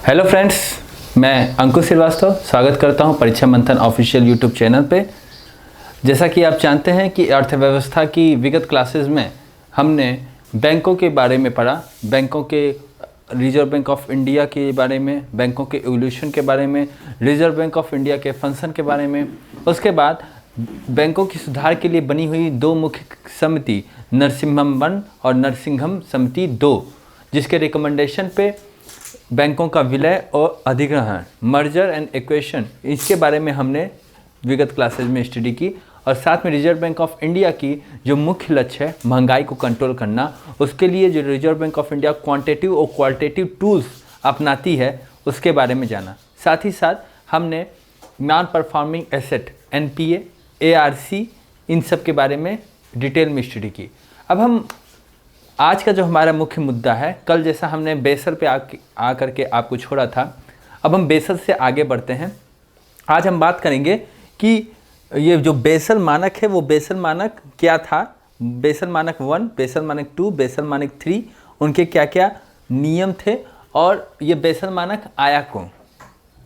Hello friends, मैं अंकुश श्रीवास्तव स्वागत करता हूं परीक्षा मंथन ऑफिशियल यूट्यूब चैनल पे। जैसा कि आप जानते हैं कि अर्थव्यवस्था की विगत क्लासेस में हमने बैंकों के बारे में पढ़ा, बैंकों के रिजर्व बैंक ऑफ इंडिया के बारे में, बैंकों के एवोल्यूशन के बारे में, रिजर्व बैंक ऑफ इंडिया के फंक्शन के बारे में। उसके बाद बैंकों की सुधार के लिए बनी हुई दो मुख्य समिति, नरसिम्हम 1 और नरसिंघम समिति 2, जिसके रिकमेंडेशन पे बैंकों का विलय और अधिग्रहण, मर्जर एंड एक्वेशन, इसके बारे में हमने विगत क्लासेज में स्टडी की। और साथ में रिजर्व बैंक ऑफ इंडिया की जो मुख्य लक्ष्य है महंगाई को कंट्रोल करना, उसके लिए जो reserve bank of India quantitative और क्वालिटेटिव टूल्स अपनाती है उसके बारे में जाना। साथ ही साथ हमने non performing asset NPA, ARC, इन सब के बारे में डिटेल में स्टडी की। अब हम आज का जो हमारा मुख्य मुद्दा है, कल जैसा हमने बेसल पे आकर के आपको छोड़ा था, अब हम बेसल से आगे बढ़ते हैं। आज हम बात करेंगे कि ये जो बेसल मानक है वो बेसल मानक क्या था, बेसल मानक 1, बेसल मानक 2, बेसल मानक 3, उनके क्या क्या नियम थे और ये बेसल मानक आया क्यों,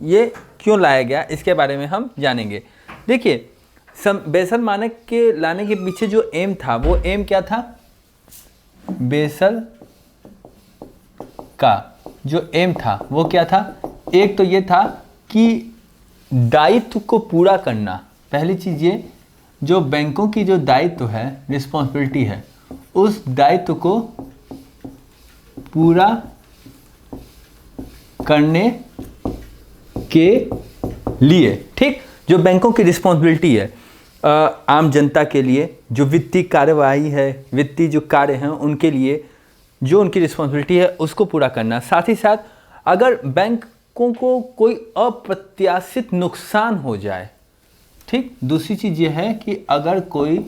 ये क्यों लाया गया, इसके बारे में हम जानेंगे। देखिए, बेसल मानक के लाने के पीछे जो एम था वो एम क्या था, बेसल का जो एम था वो क्या था, एक तो ये था कि दायित्व को पूरा करना। पहली चीज़ ये, जो बैंकों की जो दायित्व है, रिस्पॉन्सिबिलिटी है, उस दायित्व को पूरा करने के लिए, ठीक, जो बैंकों की रिस्पॉन्सिबिलिटी है आम जनता के लिए, जो वित्तीय कार्यवाही है, वित्तीय जो कार्य हैं उनके लिए जो उनकी रिस्पॉन्सिबिलिटी है उसको पूरा करना। साथ ही साथ अगर बैंकों को कोई अप्रत्याशित नुकसान हो जाए, ठीक, दूसरी चीज़ ये है कि अगर कोई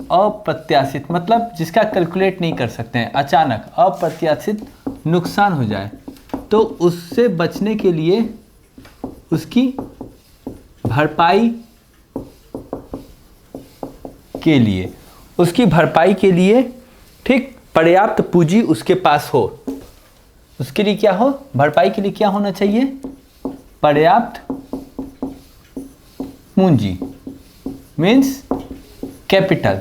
अप्रत्याशित मतलब जिसका कैलकुलेट नहीं कर सकते हैं, अचानक अप्रत्याशित नुकसान हो जाए तो उससे बचने के लिए उसकी भरपाई के लिए ठीक पर्याप्त पूंजी उसके पास हो। उसके लिए क्या हो, भरपाई के लिए क्या होना चाहिए, पर्याप्त पूंजी, मीन्स कैपिटल।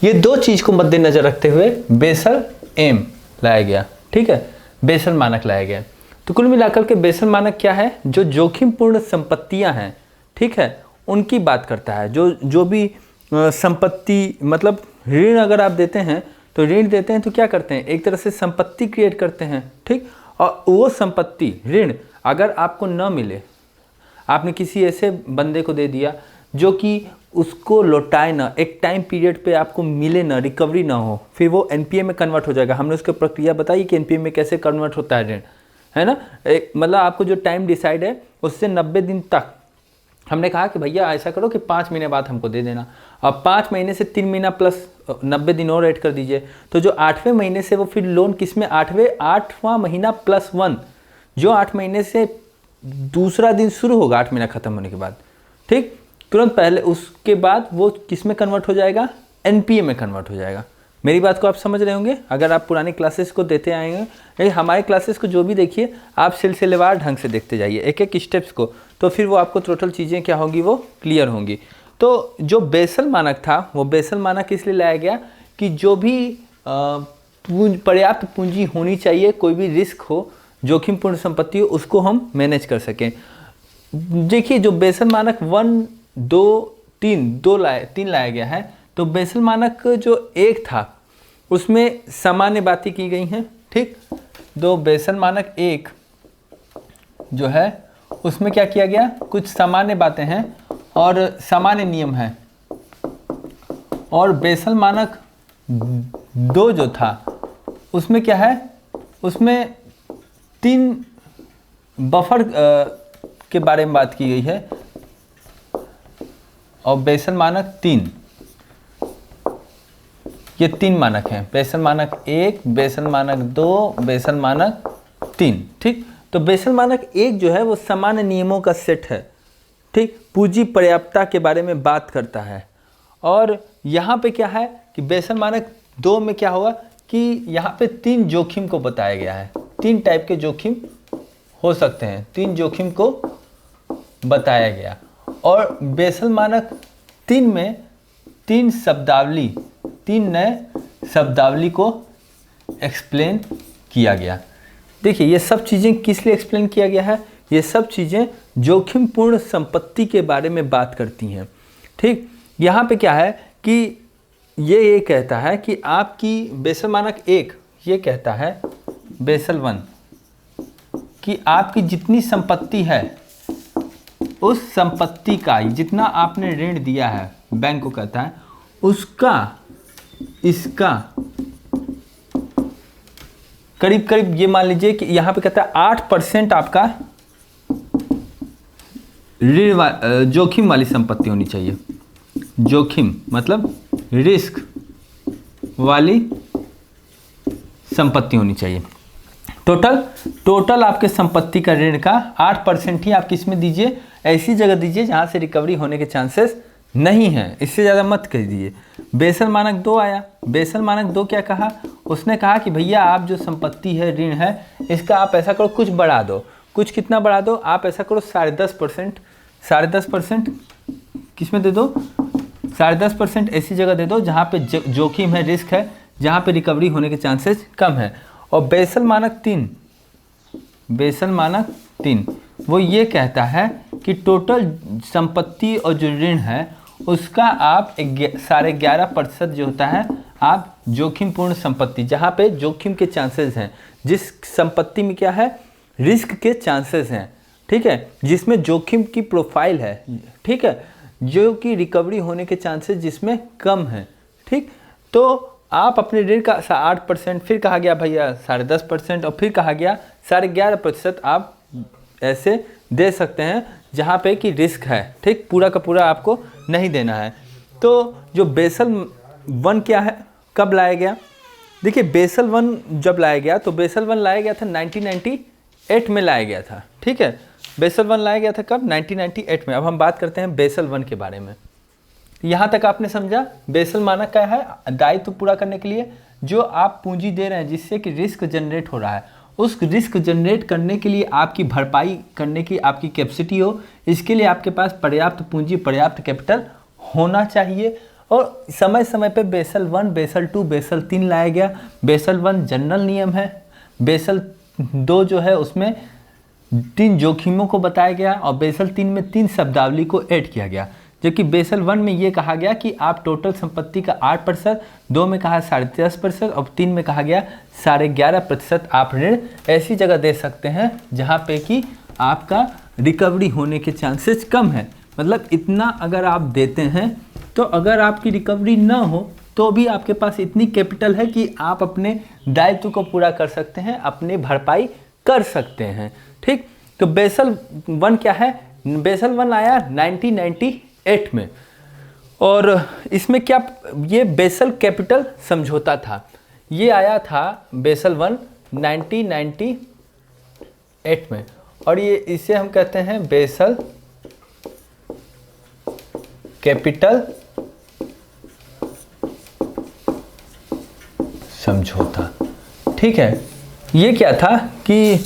ये दो चीज को मद्देनजर रखते हुए बेसल एम लाया गया, ठीक है, बेसल मानक लाया गया। तो कुल मिलाकर के बेसल मानक क्या है, जो जोखिमपूर्ण संपत्तियां हैं, ठीक है, उनकी बात करता है। जो भी संपत्ति, मतलब ऋण अगर आप देते हैं तो ऋण देते हैं तो क्या करते हैं, एक तरह से संपत्ति क्रिएट करते हैं, ठीक, और वो संपत्ति ऋण अगर आपको न मिले, आपने किसी ऐसे बंदे को दे दिया जो कि उसको लौटाए ना, एक टाइम पीरियड पे आपको मिले ना, रिकवरी ना हो, फिर वो NPA में कन्वर्ट हो जाएगा। हमने उसकी प्रक्रिया बताई कि NPA में कैसे कन्वर्ट होता है ऋण, है ना। एक मतलब आपको जो टाइम डिसाइड है उससे 90 दिन तक हमने कहा कि भैया ऐसा करो कि 5 महीने बाद हमको दे देना। अब 5 महीने से 3 महीना प्लस 90 दिन और ऐड कर दीजिए, तो जो 8वें महीने से वो फिर लोन किस में, 8वां महीना प्लस 1, जो 8 महीने से दूसरा दिन शुरू होगा 8 महीना खत्म होने के बाद, ठीक, तुरंत पहले उसके बाद वो किस में कन्वर्ट हो जाएगा, NPA में कन्वर्ट हो जाएगा। मेरी बात को आप समझ रहे होंगे अगर आप पुरानी क्लासेस को देते आएंगे। लेकिन हमारे क्लासेस को जो भी देखिए आप सिलसिलेवार ढंग से देखते जाइए एक एक स्टेप्स को, तो फिर वो आपको टोटल चीज़ें क्या होंगी, वो क्लियर होंगी। तो जो बेसल मानक था वो बेसल मानक इसलिए लाया गया कि जो भी पर्याप्त पूंजी होनी चाहिए, कोई भी रिस्क हो, जोखिमपूर्ण संपत्ति हो, उसको हम मैनेज कर सकें। देखिए, जो बेसल मानक 1, 2, 3 लाया गया है, तो बेसल मानक जो 1 था उसमें सामान्य बातें की गई हैं, ठीक। दो बेसल मानक 1 जो है उसमें क्या किया गया, कुछ सामान्य बातें हैं और सामान्य नियम हैं। और बेसल मानक 2 जो था उसमें क्या है, उसमें 3 बफर के बारे में बात की गई है। और बेसल मानक 3, ये 3 मानक हैं, बेसल मानक 1, बेसल मानक 2, बेसल मानक 3, ठीक। तो बेसल मानक 1 जो है वो सामान्य नियमों का सेट है, ठीक, पूंजी पर्याप्तता के बारे में बात करता है। और यहाँ पे क्या है कि बेसल मानक 2 में क्या होगा कि यहाँ पे 3 जोखिम को बताया गया है। 3 टाइप के जोखिम हो सकते हैं, 3 जोखिम को बताया गया। और बेसल मानक 3 में 3 शब्दावली, 3 नए शब्दावली को एक्सप्लेन किया गया। देखिए ये सब चीज़ें किस लिए एक्सप्लेन किया गया है, ये सब चीज़ें जोखिमपूर्ण संपत्ति के बारे में बात करती हैं। ठीक, यहाँ पे क्या है कि ये कहता है कि आपकी बेसल मानक 1 ये कहता है, बेसल 1 कि आपकी जितनी संपत्ति है उस संपत्ति का जितना आपने ऋण दिया है, बैंक को कहता है उसका इसका करीब करीब ये मान लीजिए कि यहाँ पे कहता है 8% आपका ऋण जोखिम वाली संपत्ति होनी चाहिए। जोखिम मतलब रिस्क वाली संपत्ति होनी चाहिए। टोटल आपके संपत्ति का ऋण का 8% ही आप किस में दीजिए, ऐसी जगह दीजिए जहाँ से रिकवरी होने के चांसेस नहीं हैं, इससे ज़्यादा मत कर दीजिए। बेसल मानक 2 आया। बेसल मानक 2 क्या कहा, उसने कहा कि भैया आप जो संपत्ति है, ऋण है, इसका आप ऐसा करो कुछ बढ़ा दो। कुछ कितना बढ़ा दो, आप ऐसा करो 10.5%, 10.5% किस में दे दो, 10.5% ऐसी जगह दे दो जहाँ पे जोखिम है, रिस्क है, जहाँ पे रिकवरी होने के चांसेस कम है। और बेसल मानक 3, बेसल मानक 3 वो ये कहता है कि टोटल संपत्ति और जो ऋण है उसका आप 11.5% जो होता है आप जोखिमपूर्ण संपत्ति, जहाँ पे जोखिम के चांसेस हैं, जिस संपत्ति में क्या है, रिस्क के चांसेस हैं, ठीक है, जिसमें जोखिम की प्रोफाइल है, ठीक है, जो कि रिकवरी होने के चांसेस जिसमें कम है। ठीक, तो आप अपने ऋण का 8%, फिर कहा गया भैया 10.5% और फिर कहा गया 11.5% आप ऐसे दे सकते हैं जहाँ पे कि रिस्क है। ठीक, पूरा का पूरा आपको नहीं देना है। तो जो बेसल 1 क्या है, कब लाया गया, देखिए बेसल 1 जब लाया गया तो बेसल 1 लाया गया था 1998 में लाया गया था। ठीक है, बेसल 1 लाया गया था कब, 1998 में। अब हम बात करते हैं बेसल 1 के बारे में। यहाँ तक आपने समझा बेसल मानक क्या है, दायित्व पूरा करने के लिए जो आप पूंजी दे रहे हैं जिससे कि रिस्क जनरेट हो रहा है, उस रिस्क जनरेट करने के लिए आपकी भरपाई करने की आपकी कैपेसिटी हो, इसके लिए आपके पास पर्याप्त पूंजी, पर्याप्त कैपिटल होना चाहिए। और समय समय पे बेसल 1, बेसल 2, बेसल 3 लाया गया। बेसल 1 जनरल नियम है, बेसल 2 जो है उसमें 3 जोखिमों को बताया गया और बेसल 3 में 3 शब्दावली को ऐड किया गया। जबकि बेसल 1 में ये कहा गया कि आप टोटल संपत्ति का 8%, 2 में कहा 10.5% और 3 में कहा गया 11.5% आप ऋण ऐसी जगह दे सकते हैं जहाँ पे कि आपका रिकवरी होने के चांसेस कम है। मतलब इतना अगर आप देते हैं तो अगर आपकी रिकवरी ना हो तो भी आपके पास इतनी कैपिटल है कि आप अपने दायित्व को पूरा कर सकते हैं, अपनी भरपाई कर सकते हैं। ठीक, तो बेसल 1 क्या है, बेसल 1 आया 1998 में और इसमें क्या, ये बेसल कैपिटल समझौता था, ये आया था बेसल 1 1998 में और ये इसे हम कहते हैं बेसल कैपिटल समझौता। ठीक है, ये क्या था कि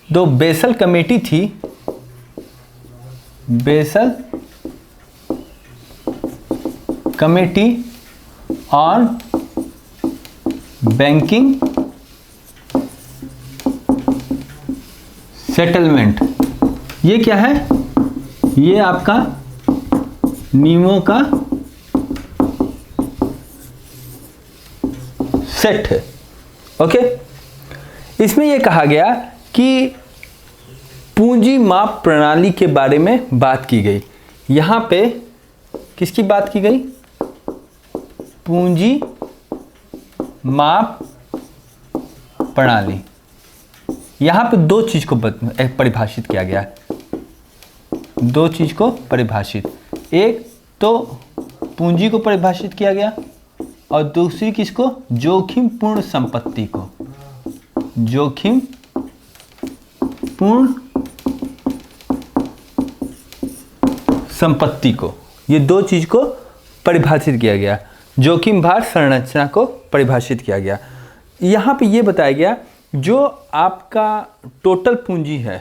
2 बेसल कमेटी थी, basal committee on banking settlement. ये क्या है, ये आपका नियमों का सेट है। ओके, इसमें यह कहा गया कि पूंजी माप प्रणाली के बारे में बात की गई। यहां पे किसकी बात की गई, पूंजी माप प्रणाली। यहां पे 2 चीज को परिभाषित किया गया है, 2 चीज को परिभाषित, एक तो पूंजी को परिभाषित किया गया और दूसरी किसको, जोखिमपूर्ण संपत्ति को, जोखिमपूर्ण संपत्ति को। ये 2 चीज को परिभाषित किया गया, जोखिम भार संरचना को परिभाषित किया गया। यहाँ पे ये बताया गया जो आपका टोटल पूंजी है,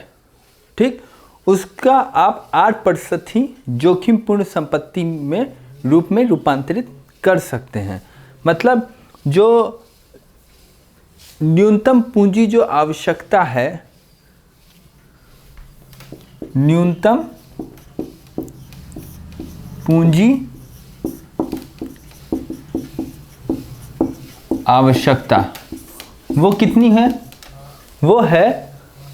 ठीक, उसका आप 8% ही जोखिमपूर्ण संपत्ति में रूप में रूपांतरित कर सकते हैं। मतलब जो न्यूनतम पूंजी जो आवश्यकता है, न्यूनतम पूंजी आवश्यकता वो कितनी है? वो है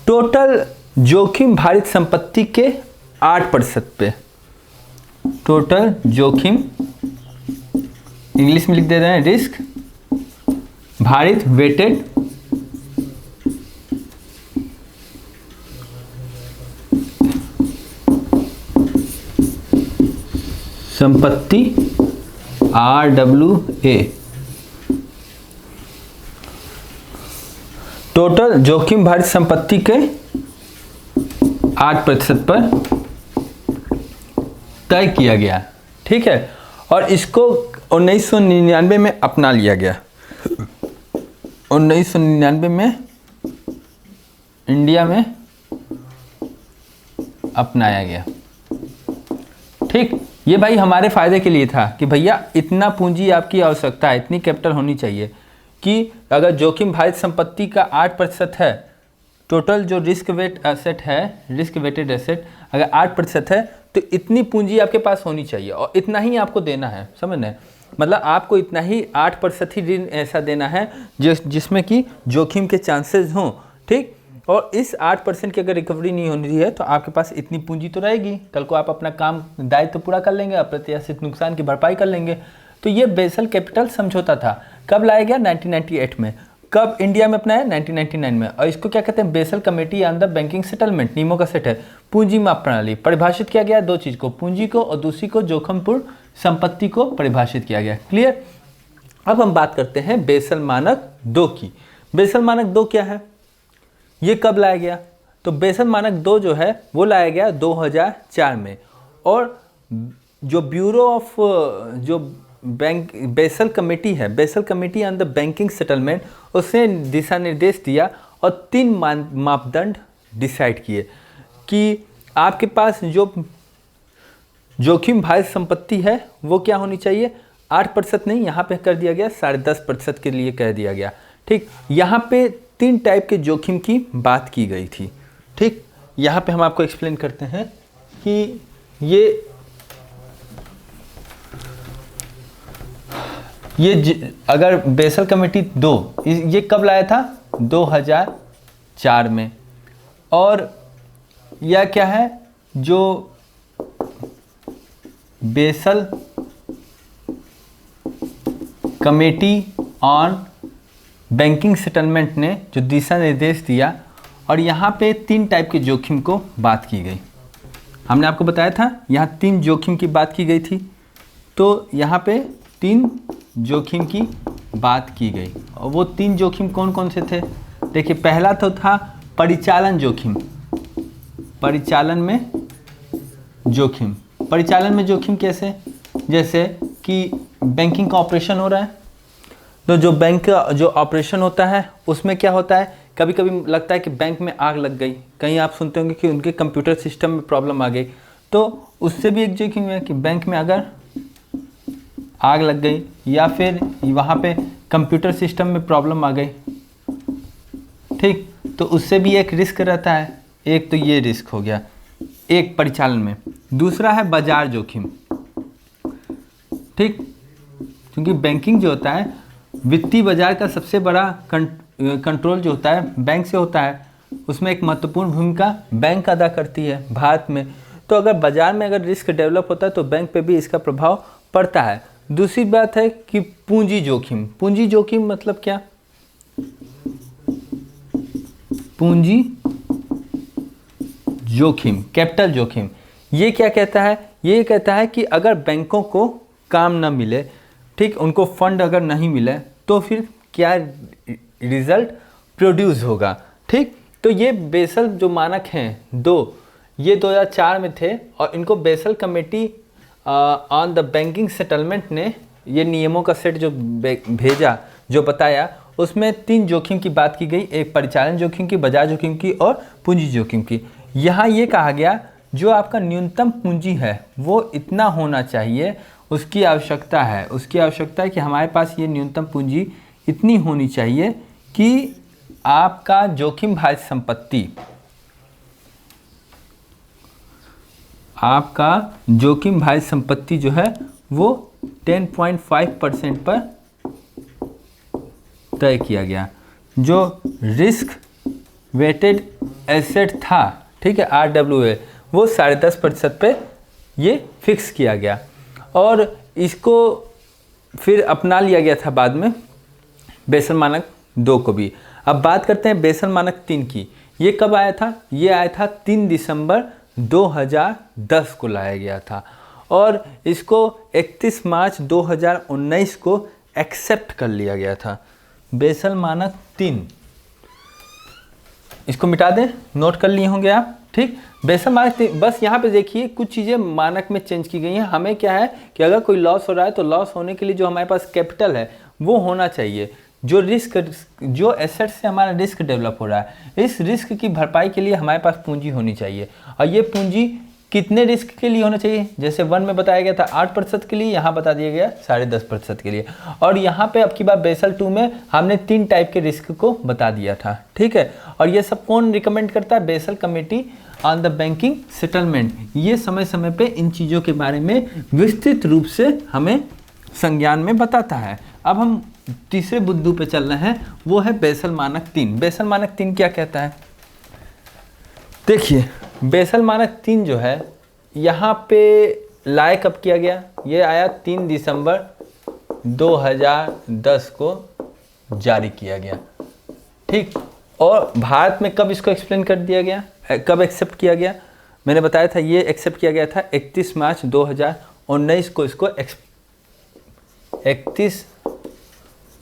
टोटल जोखिम भारित संपत्ति के 8% पे। टोटल जोखिम, इंग्लिश में लिख दे रहे हैं रिस्क भारित वेटेड संपत्ति RWA। टोटल जोखिम भारित संपत्ति के 8% पर तय किया गया, ठीक है। और इसको 1999 में अपना लिया गया। 1999 में इंडिया में अपनाया गया, ठीक। ये भाई हमारे फ़ायदे के लिए था कि भैया इतना पूंजी आपकी आवश्यकता है, इतनी कैपिटल होनी चाहिए कि अगर जोखिम भारित संपत्ति का 8% है, टोटल जो रिस्क वेट एसेट है, रिस्क वेटेड एसेट अगर 8% है तो इतनी पूंजी आपके पास होनी चाहिए और इतना ही आपको देना है, समझ रहे? मतलब आपको इतना ही 8% ही ऋण ऐसा देना है जिसमें कि जोखिम के चांसेस हों, ठीक। और इस 8% की अगर रिकवरी नहीं हो रही है तो आपके पास इतनी पूंजी तो रहेगी, कल को आप अपना काम दायित्व तो पूरा कर लेंगे, अप्रत्याशित नुकसान की भरपाई कर लेंगे। तो ये बेसल कैपिटल समझौता था। कब लाया गया? 1998 में। कब इंडिया में अपनाया? 1999 में। और इसको क्या कहते हैं? Basal committee on the banking settlement, नियमों का सेट है। पूंजी माप प्रणाली परिभाषित किया गया, दो चीज़ को, पूंजी को और दूसरी को जोखिमपूर्ण संपत्ति को परिभाषित किया गया। क्लियर? अब हम बात करते हैं बेसल मानक 2 की। बेसल मानक 2 क्या है? ये कब लाया गया? तो बेसल मानक 2 जो है वो लाया गया 2004 में। और जो ब्यूरो ऑफ जो बैंक बेसल कमेटी है, basal committee on the banking settlement, उसने दिशा निर्देश दिया और 3 मापदंड डिसाइड किए कि आपके पास जो जोखिम भारित संपत्ति है वो क्या होनी चाहिए? 8% नहीं, यहाँ पे कर दिया गया 10.5% के लिए कह दिया गया, ठीक। यहाँ पे 3 टाइप के जोखिम की बात की गई थी, ठीक। यहाँ पे हम आपको एक्सप्लेन करते हैं कि अगर बेसल कमेटी 2 ये कब लाया था? 2004 में। और यह क्या है? जो basal committee on banking settlement ने जो दिशा निर्देश दिया और यहाँ पे 3 टाइप के जोखिम को बात की गई। हमने आपको बताया था यहाँ 3 जोखिम की बात की गई थी, तो यहाँ पे 3 जोखिम की बात की गई। और वो 3 जोखिम कौन कौन से थे? देखिए, पहला तो था परिचालन जोखिम। परिचालन में जोखिम, परिचालन में जोखिम कैसे? जैसे कि बैंकिंग का ऑपरेशन हो रहा है, तो जो बैंक का जो ऑपरेशन होता है उसमें क्या होता है, कभी कभी लगता है कि बैंक में आग लग गई, कहीं आप सुनते होंगे कि उनके कंप्यूटर सिस्टम में प्रॉब्लम आ गई, तो उससे भी एक जोखिम है कि बैंक में अगर आग लग गई या फिर वहाँ पे कंप्यूटर सिस्टम में प्रॉब्लम आ गई, ठीक, तो उससे भी एक रिस्क रहता है। एक तो ये रिस्क हो गया एक परिचालन में। दूसरा है बाजार जोखिम, ठीक, क्योंकि बैंकिंग जो होता है वित्तीय बाजार का सबसे बड़ा कंट्रोल जो होता है बैंक से होता है, उसमें एक महत्वपूर्ण भूमिका बैंक अदा करती है भारत में। तो अगर बाजार में अगर रिस्क डेवलप होता है तो बैंक पे भी इसका प्रभाव पड़ता है। दूसरी बात है कि पूंजी जोखिम। पूंजी जोखिम मतलब क्या? पूंजी जोखिम, कैपिटल जोखिम, ये क्या कहता है? ये कहता है कि अगर बैंकों को काम ना मिले, ठीक, उनको फंड अगर नहीं मिले तो फिर क्या रिजल्ट प्रोड्यूस होगा, ठीक। तो ये बेसल जो मानक हैं 2, ये 2004 में थे और इनको basal committee on the banking settlement ने ये नियमों का सेट जो भेजा, जो बताया, उसमें 3 जोखिम की बात की गई, एक परिचालन जोखिम की, बाजार जोखिम की और पूंजी जोखिम की। यहाँ ये कहा गया जो आपका न्यूनतम पूंजी है वो इतना होना चाहिए, उसकी आवश्यकता है कि हमारे पास ये न्यूनतम पूंजी इतनी होनी चाहिए कि आपका जोखिम भाज्य संपत्ति, आपका जोखिम भाज्य संपत्ति जो है वो 10.5% पर तय किया गया। जो रिस्क वेटेड एसेट था, ठीक है, RWA, वो 10.5% पे ये फिक्स किया गया और इसको फिर अपना लिया गया था बाद में बेसल मानक 2 को भी। अब बात करते हैं बेसल मानक 3 की। ये कब आया था? ये आया था 3 दिसंबर 2010 को लाया गया था और इसको 31 मार्च 2019 को एक्सेप्ट कर लिया गया था। बेसल मानक 3, इसको मिटा दें, नोट कर लिए होंगे आप, ठीक। बेसल मानक 3, बस यहाँ पे देखिए कुछ चीज़ें मानक में चेंज की गई हैं। हमें क्या है कि अगर कोई लॉस हो रहा है तो लॉस होने के लिए जो हमारे पास कैपिटल है वो होना चाहिए। जो एसेट से हमारा रिस्क डेवलप हो रहा है, इस रिस्क की भरपाई के लिए हमारे पास पूंजी होनी चाहिए और ये पूंजी कितने रिस्क के लिए होना चाहिए? जैसे 1 में बताया गया था 8% के लिए, यहाँ बता दिया गया 10.5% के लिए। और यहाँ पे अब की बार बेसल 2 में हमने 3 टाइप के रिस्क को बता दिया था, ठीक है। और ये सब कौन रिकमेंड करता है? Basal committee on the banking settlement. ये समय समय पे इन चीज़ों के बारे में विस्तृत रूप से हमें संज्ञान में बताता है। अब हम तीसरे बिंदु पे चल रहे हैं, वो है बेसल मानक 3। बेसल मानक 3 क्या कहता है? देखिए, बेसल मानक 3 जो है यहाँ पे लाया कब किया गया? ये आया 3 दिसंबर 2010 को जारी किया गया, ठीक। और भारत में कब इसको एक्सप्लेन कर दिया गया, कब एक्सेप्ट किया गया? मैंने बताया था ये एक्सेप्ट किया गया था 31 मार्च 2019 को। इसको 31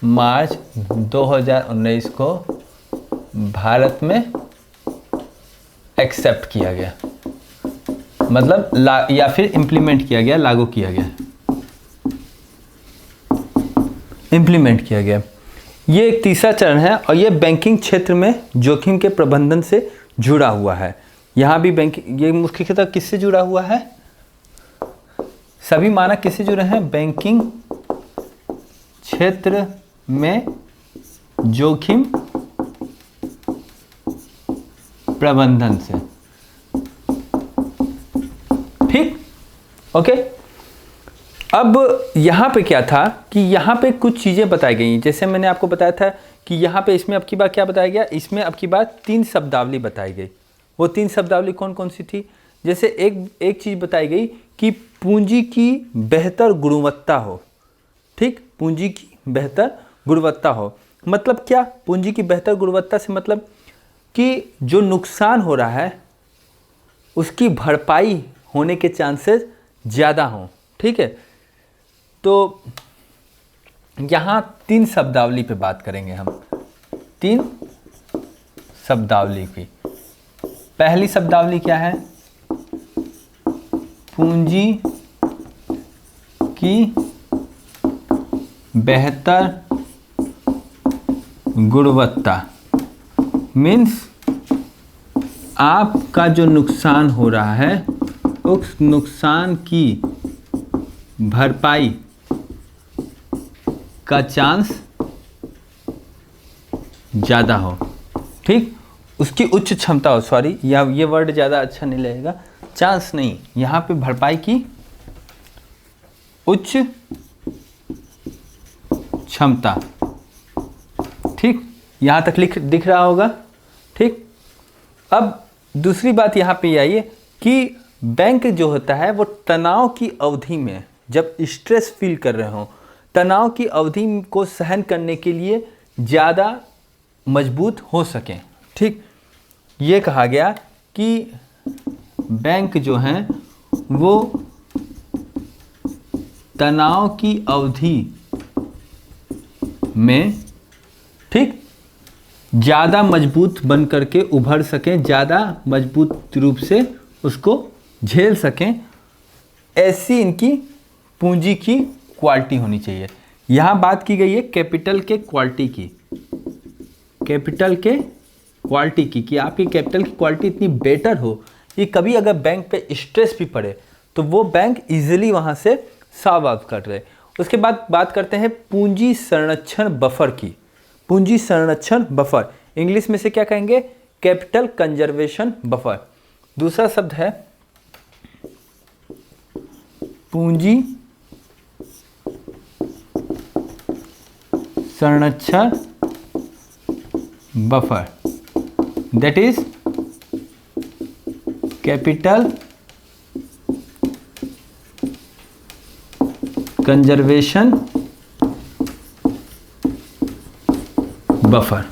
मार्च 2019 को भारत में एक्सेप्ट किया गया, मतलब या फिर इम्प्लीमेंट किया गया, लागू किया गया, इम्प्लीमेंट किया गया। ये एक तीसरा चरण है और ये बैंकिंग क्षेत्र में जोखिम के प्रबंधन से जुड़ा हुआ है। यहाँ भी बैंकिंग, ये मुख्यतः किससे जुड़ा हुआ है? सभी मानक किससे जुड़े हैं? बैंकिंग क्षेत्र में जोखिम प्रबंधन से, ठीक, ओके। अब यहां पे क्या था कि यहां पे कुछ चीजें बताई गई, जैसे मैंने आपको बताया था कि यहां पे इसमें अब की बार क्या बताया गया? इसमें अब की बार 3 शब्दावली बताई गई। वो 3 शब्दावली कौन कौन सी थी? जैसे एक चीज बताई गई कि पूंजी की बेहतर गुणवत्ता हो, ठीक, पूंजी की बेहतर गुणवत्ता हो। मतलब क्या? पूंजी की बेहतर गुणवत्ता से मतलब कि जो नुकसान हो रहा है उसकी भरपाई होने के चांसेस ज़्यादा हों, ठीक है। तो यहाँ 3 शब्दावली पे बात करेंगे हम, 3 शब्दावली की। पहली शब्दावली क्या है? पूंजी की बेहतर गुणवत्ता मीन्स आपका जो नुकसान हो रहा है उस नुकसान की भरपाई का चांस ज़्यादा हो, ठीक, उसकी उच्च क्षमता हो, सॉरी या ये वर्ड ज़्यादा अच्छा नहीं लगेगा, चांस नहीं, यहाँ पे भरपाई की उच्च क्षमता, ठीक, यहाँ तक दिख रहा होगा, ठीक। अब दूसरी बात यहाँ पे आई है कि बैंक जो होता है वो तनाव की अवधि में जब स्ट्रेस फील कर रहे हो, तनाव की अवधि को सहन करने के लिए ज़्यादा मजबूत हो सकें, ठीक। ये कहा गया कि बैंक जो हैं वो तनाव की अवधि में, ठीक, ज़्यादा मजबूत बन करके उभर सकें, ज़्यादा मजबूत रूप से उसको झेल सकें, ऐसी इनकी पूंजी की क्वालिटी होनी चाहिए। यहाँ बात की गई है कैपिटल के क्वालिटी की, कैपिटल के क्वालिटी की, कि आपकी कैपिटल की क्वालिटी इतनी बेटर हो कि कभी अगर बैंक पे स्ट्रेस भी पड़े तो वो बैंक इजीली वहाँ से सॉल्व आउट कर रहे। उसके बाद बात करते हैं पूंजी संरक्षण बफर की। पूंजी संरक्षण बफर इंग्लिश में से क्या कहेंगे? Capital conservation buffer. दूसरा शब्द है पूंजी संरक्षण buffer, that is capital conservation buffer.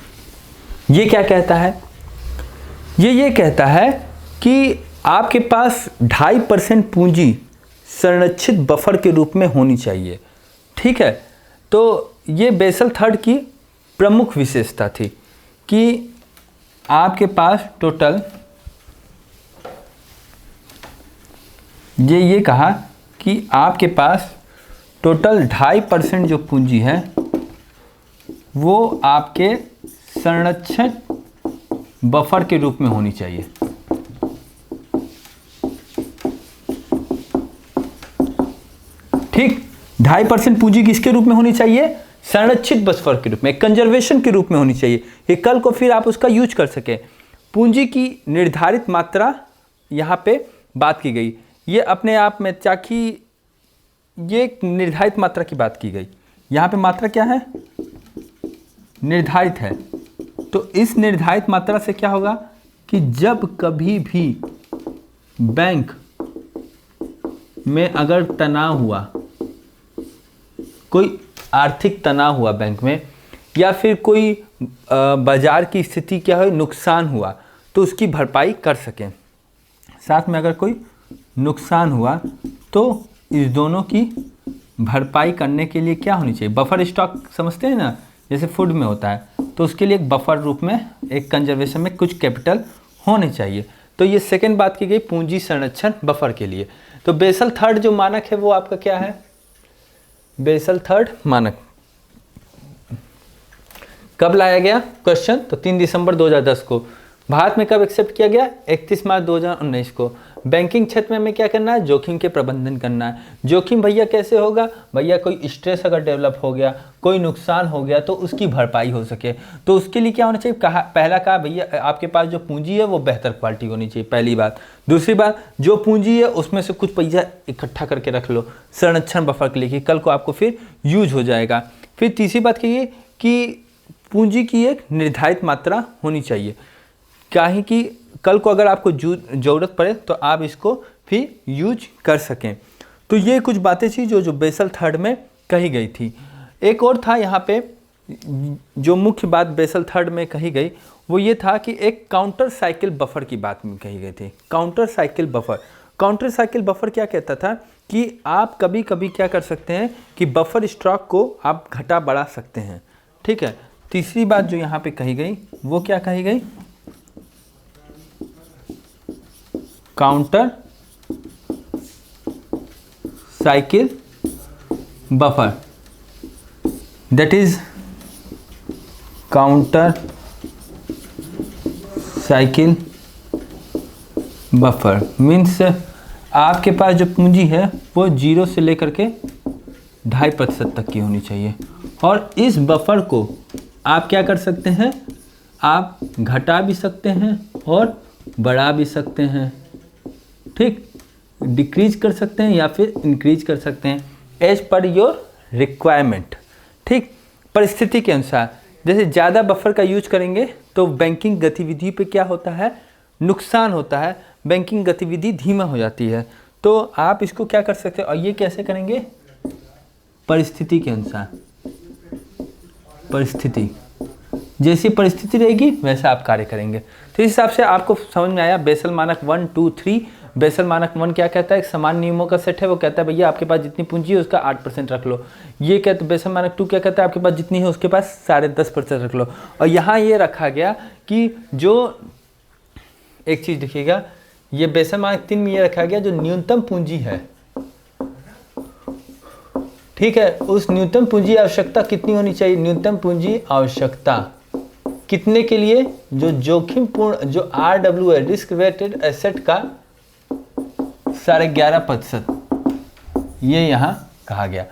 ये क्या कहता है? ये कहता है कि आपके पास 2.5% पूंजी संरक्षित बफर के रूप में होनी चाहिए। ठीक है, तो ये बेसल थर्ड की प्रमुख विशेषता थी कि आपके पास टोटल, ये कहा कि आपके पास टोटल 2.5% जो पूंजी है वो आपके संरक्षण बफर के रूप में होनी चाहिए। ठीक, 2.5% पूंजी किसके रूप में होनी चाहिए? संरक्षित बफर के रूप में, कंजर्वेशन के रूप में होनी चाहिए कि कल को फिर आप उसका यूज कर सकें। पूंजी की निर्धारित मात्रा यहाँ पे बात की गई, ये अपने आप में चाकि ये एक निर्धारित मात्रा की बात की गई। यहाँ पे मात्रा क्या है? निर्धारित है। तो इस निर्धारित मात्रा से क्या होगा कि जब कभी भी बैंक में अगर तनाव हुआ, कोई आर्थिक तनाव हुआ बैंक में, या फिर कोई बाजार की स्थिति क्या हो, नुकसान हुआ, तो उसकी भरपाई कर सकें। साथ में अगर कोई नुकसान हुआ तो इस दोनों की भरपाई करने के लिए क्या होनी चाहिए? बफर स्टॉक समझते हैं ना, जैसे फूड में होता है, तो उसके लिए एक बफर रूप में, एक कंजर्वेशन में कुछ कैपिटल होने चाहिए। तो ये सेकंड बात की गई पूंजी संरक्षण बफर के लिए। तो बेसल थर्ड जो मानक है वो आपका क्या है? बेसल थर्ड मानक कब लाया गया? क्वेश्चन, तो 3 दिसंबर 2010 को। भारत में कब एक्सेप्ट किया गया? 31 मार्च 2019 को। बैंकिंग क्षेत्र में हमें क्या करना है? जोखिम के प्रबंधन करना है। जोखिम भैया कैसे होगा? भैया कोई स्ट्रेस अगर डेवलप हो गया, कोई नुकसान हो गया, तो उसकी भरपाई हो सके। तो उसके लिए क्या होना चाहिए? पहला कहा भैया आपके पास जो पूंजी है वो बेहतर क्वालिटी होनी चाहिए, पहली बात। दूसरी बात, जो पूंजी है उसमें से कुछ पैसा इकट्ठा करके रख लो संरक्षण बफर के लिए, कि कल को आपको फिर यूज हो जाएगा। फिर तीसरी बात कहिए कि पूंजी की एक निर्धारित मात्रा होनी चाहिए, काहे कि कल को अगर आपको ज़रूरत पड़े तो आप इसको फिर यूज कर सकें। तो ये कुछ बातें थी जो बेसल थर्ड में कही गई थी। एक और था यहाँ पे, जो मुख्य बात बेसल थर्ड में कही गई वो ये था कि एक काउंटर साइकिल बफर की बात में कही गई थी। Counter cycle buffer, counter cycle buffer क्या कहता था कि आप कभी कभी क्या कर सकते हैं कि बफर स्टॉक को आप घटा बढ़ा सकते हैं। ठीक है, तीसरी बात जो यहाँ पे कही गई वो क्या कही गई? Counter cycle buffer, that is counter cycle buffer means आपके पास जो पूंजी है वो 0 से लेकर के 2.5% तक की होनी चाहिए, और इस बफर को आप क्या कर सकते हैं? आप घटा भी सकते हैं और बढ़ा भी सकते हैं। ठीक, डिक्रीज कर सकते हैं या फिर इंक्रीज कर सकते हैं एज पर योर रिक्वायरमेंट। ठीक, परिस्थिति के अनुसार। जैसे ज़्यादा बफर का यूज करेंगे तो बैंकिंग गतिविधि पे क्या होता है? नुकसान होता है, बैंकिंग गतिविधि धीमा हो जाती है। तो आप इसको क्या कर सकते हैं, और ये कैसे करेंगे? परिस्थिति के अनुसार। परिस्थिति, जैसी परिस्थिति रहेगी वैसा आप कार्य करेंगे। तो इस हिसाब से आपको समझ में आया बेसल मानक 1, 2, 3। बेसल मानक 1 क्या कहता है? एक समान नियमों का सेट है। वो कहता है भैया आपके पास जितनी पूंजी है उसका 8% रख लो। ये कहते बेसल मानक 2 क्या कहता है? आपके पास जितनी है उसके पास 10.5% रख लो। और यहाँ ये रखा गया कि जो एक चीज़ देखिएगा, ये बेसल मानक 3 में ये रखा गया जो न्यूनतम पूंजी है, ठीक है, उस न्यूनतम पूंजी आवश्यकता कितनी होनी चाहिए? न्यूनतम पूंजी आवश्यकता कितने के लिए? जो जोखिमपूर्ण, जो RWA रिस्क वेटेड एसेट का 11.5%, ये यहाँ कहा गया।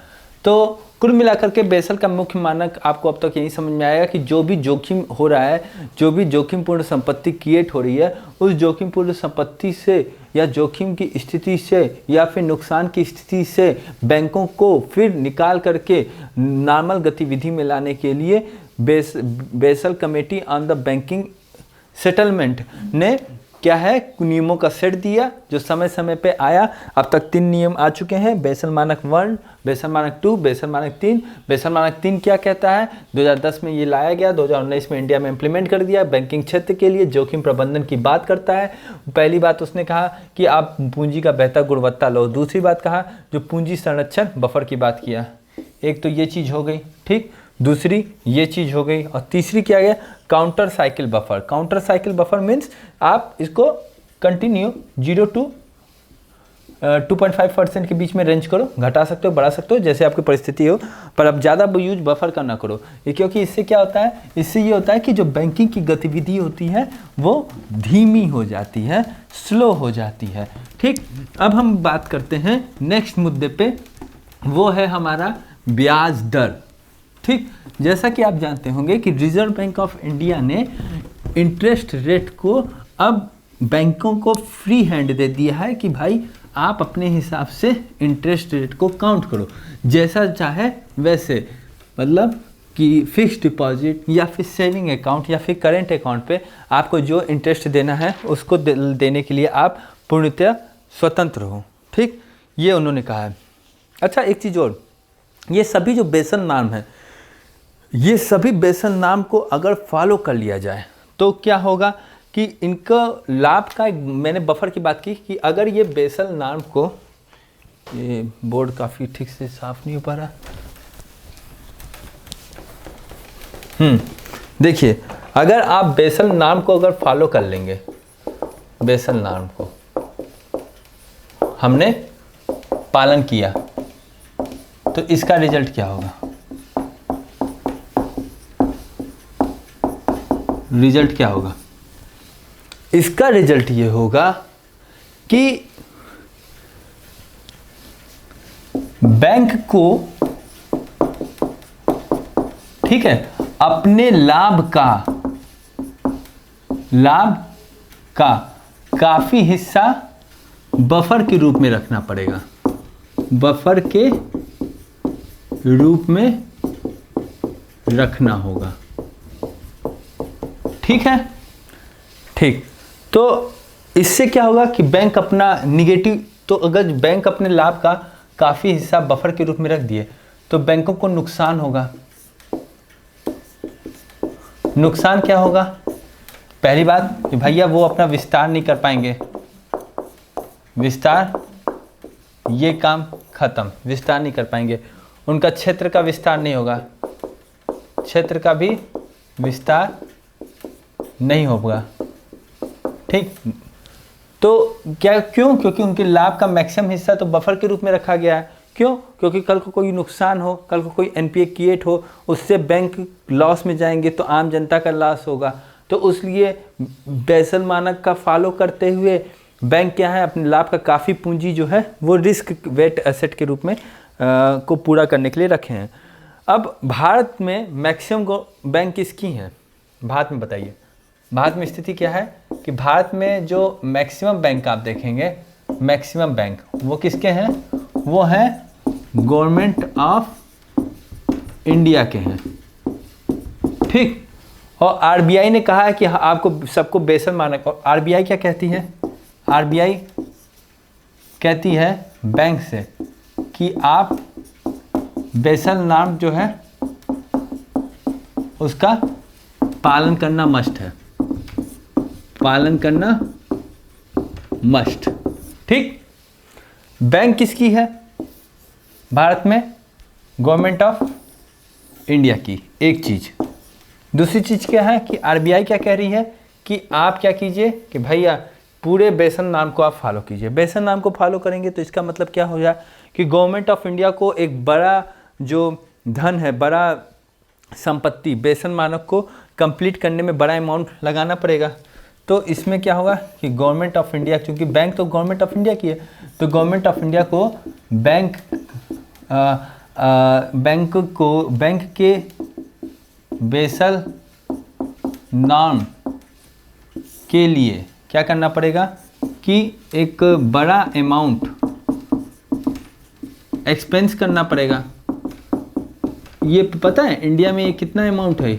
तो कुल मिलाकर के बेसल का मुख्य मानक आपको अब तक यही समझ में आएगा कि जो भी जोखिम हो रहा है, जो भी जोखिमपूर्ण संपत्ति क्रिएट हो रही है, उस जोखिमपूर्ण संपत्ति से या जोखिम की स्थिति से या फिर नुकसान की स्थिति से बैंकों को फिर निकाल करके नॉर्मल गतिविधि में लाने के लिए basal committee on the banking settlement ने क्या है, नियमों का सेट दिया जो समय समय पे आया। अब तक 3 नियम आ चुके हैं, बेसल मानक 1, बेसल मानक 2, बेसल मानक 3। बेसल मानक 3 क्या कहता है? 2010 में ये लाया गया, 2019 में इंडिया में इम्प्लीमेंट कर दिया। बैंकिंग क्षेत्र के लिए जोखिम प्रबंधन की बात करता है। पहली बात उसने कहा कि आप पूंजी का बेहतर गुणवत्ता लो। दूसरी बात कहा जो पूंजी संरक्षण बफर की बात किया। एक तो ये चीज़ हो गई, ठीक, दूसरी ये चीज़ हो गई, और तीसरी क्या गया? Counter cycle buffer. Counter cycle buffer means आप इसको कंटिन्यू 0 to 2.5% के बीच में रेंज करो, घटा सकते हो, बढ़ा सकते हो, जैसे आपकी परिस्थिति हो, पर अब ज़्यादा यूज बफर का ना करो। ये क्योंकि इससे क्या होता है? इससे ये होता है कि जो बैंकिंग की गतिविधि होती है वो धीमी हो जाती है, स्लो हो जाती है, ठीक। अब हम बात करते हैं नेक्स्ट मुद्दे पे, वो है हमारा ब्याज दर, ठीक। जैसा कि आप जानते होंगे कि रिजर्व बैंक ऑफ इंडिया ने इंटरेस्ट रेट को अब बैंकों को फ्री हैंड दे दिया है कि भाई आप अपने हिसाब से इंटरेस्ट रेट को काउंट करो, जैसा चाहे वैसे। मतलब कि फिक्स्ड डिपॉजिट या फिर सेविंग अकाउंट या फिर करेंट अकाउंट पे आपको जो इंटरेस्ट देना है उसको देने के लिए आप पूर्णतः स्वतंत्र हो, ठीक, ये उन्होंने कहा है। अच्छा, एक चीज़ और, ये सभी जो बेसल नाम है, ये सभी बेसल नाम को अगर फॉलो कर लिया जाए तो क्या होगा कि इनका लाभ का, मैंने बफर की बात की कि अगर ये बेसल नाम को, ये बोर्ड काफ़ी ठीक से साफ नहीं हो पा रहा, देखिए, अगर आप बेसल नाम को अगर फॉलो कर लेंगे, बेसल नाम को हमने पालन किया, तो इसका रिजल्ट क्या होगा? रिजल्ट क्या होगा? इसका रिजल्ट ये होगा कि बैंक को, ठीक है, अपने लाभ का काफी हिस्सा बफर के रूप में रखना पड़ेगा, बफर के रूप में रखना होगा, ठीक है, ठीक। तो इससे क्या होगा कि बैंक अपना निगेटिव, तो अगर बैंक अपने लाभ का काफ़ी हिस्सा बफर के रूप में रख दिए तो बैंकों को नुकसान होगा। नुकसान क्या होगा? पहली बात कि भैया वो अपना विस्तार नहीं कर पाएंगे, विस्तार, ये काम खत्म, विस्तार नहीं कर पाएंगे, उनका क्षेत्र का विस्तार नहीं होगा, क्षेत्र का भी विस्तार नहीं होगा, ठीक। तो क्या, क्यों? क्योंकि उनके लाभ का मैक्सिमम हिस्सा तो बफर के रूप में रखा गया है। क्यों? क्योंकि कल को कोई नुकसान हो, कल को कोई एनपीए क्रिएट हो, उससे बैंक लॉस में जाएंगे तो आम जनता का लॉस होगा। तो इसलिए बेसल मानक का फॉलो करते हुए बैंक क्या है, अपने लाभ का काफ़ी पूंजी जो है वो रिस्क वेट एसेट के रूप में को पूरा करने के लिए रखे हैं। अब भारत में मैक्सिमम बैंक किसकी हैं? भारत में बताइए, भारत में स्थिति क्या है कि भारत में जो मैक्सिमम बैंक आप देखेंगे, मैक्सिमम बैंक वो किसके हैं? वो हैं गवर्नमेंट ऑफ इंडिया के हैं, ठीक। और आरबीआई ने कहा है कि आपको सबको बेसल मानक, और आरबीआई क्या कहती है? आरबीआई कहती है बैंक से कि आप बेसल नाम जो है उसका पालन करना मस्ट है, पालन करना मस्ट, ठीक। बैंक किसकी है भारत में? गवर्नमेंट ऑफ इंडिया की, एक चीज़। दूसरी चीज़ क्या है कि आरबीआई क्या कह रही है कि आप क्या कीजिए कि भैया पूरे बेसल नाम को आप फॉलो कीजिए। बेसल नाम को फॉलो करेंगे तो इसका मतलब क्या हो गया कि गवर्नमेंट ऑफ इंडिया को एक बड़ा जो धन है, बड़ा संपत्ति बेसल मानक को कंप्लीट करने में बड़ा अमाउंट लगाना पड़ेगा। तो इसमें क्या होगा कि गवर्नमेंट ऑफ इंडिया, क्योंकि बैंक तो गवर्नमेंट ऑफ इंडिया की है, तो गवर्नमेंट ऑफ इंडिया को बैंक के बेसल नॉर्म के लिए क्या करना पड़ेगा कि एक बड़ा अमाउंट एक्सपेंस करना पड़ेगा। ये पता है इंडिया में ये कितना अमाउंट है?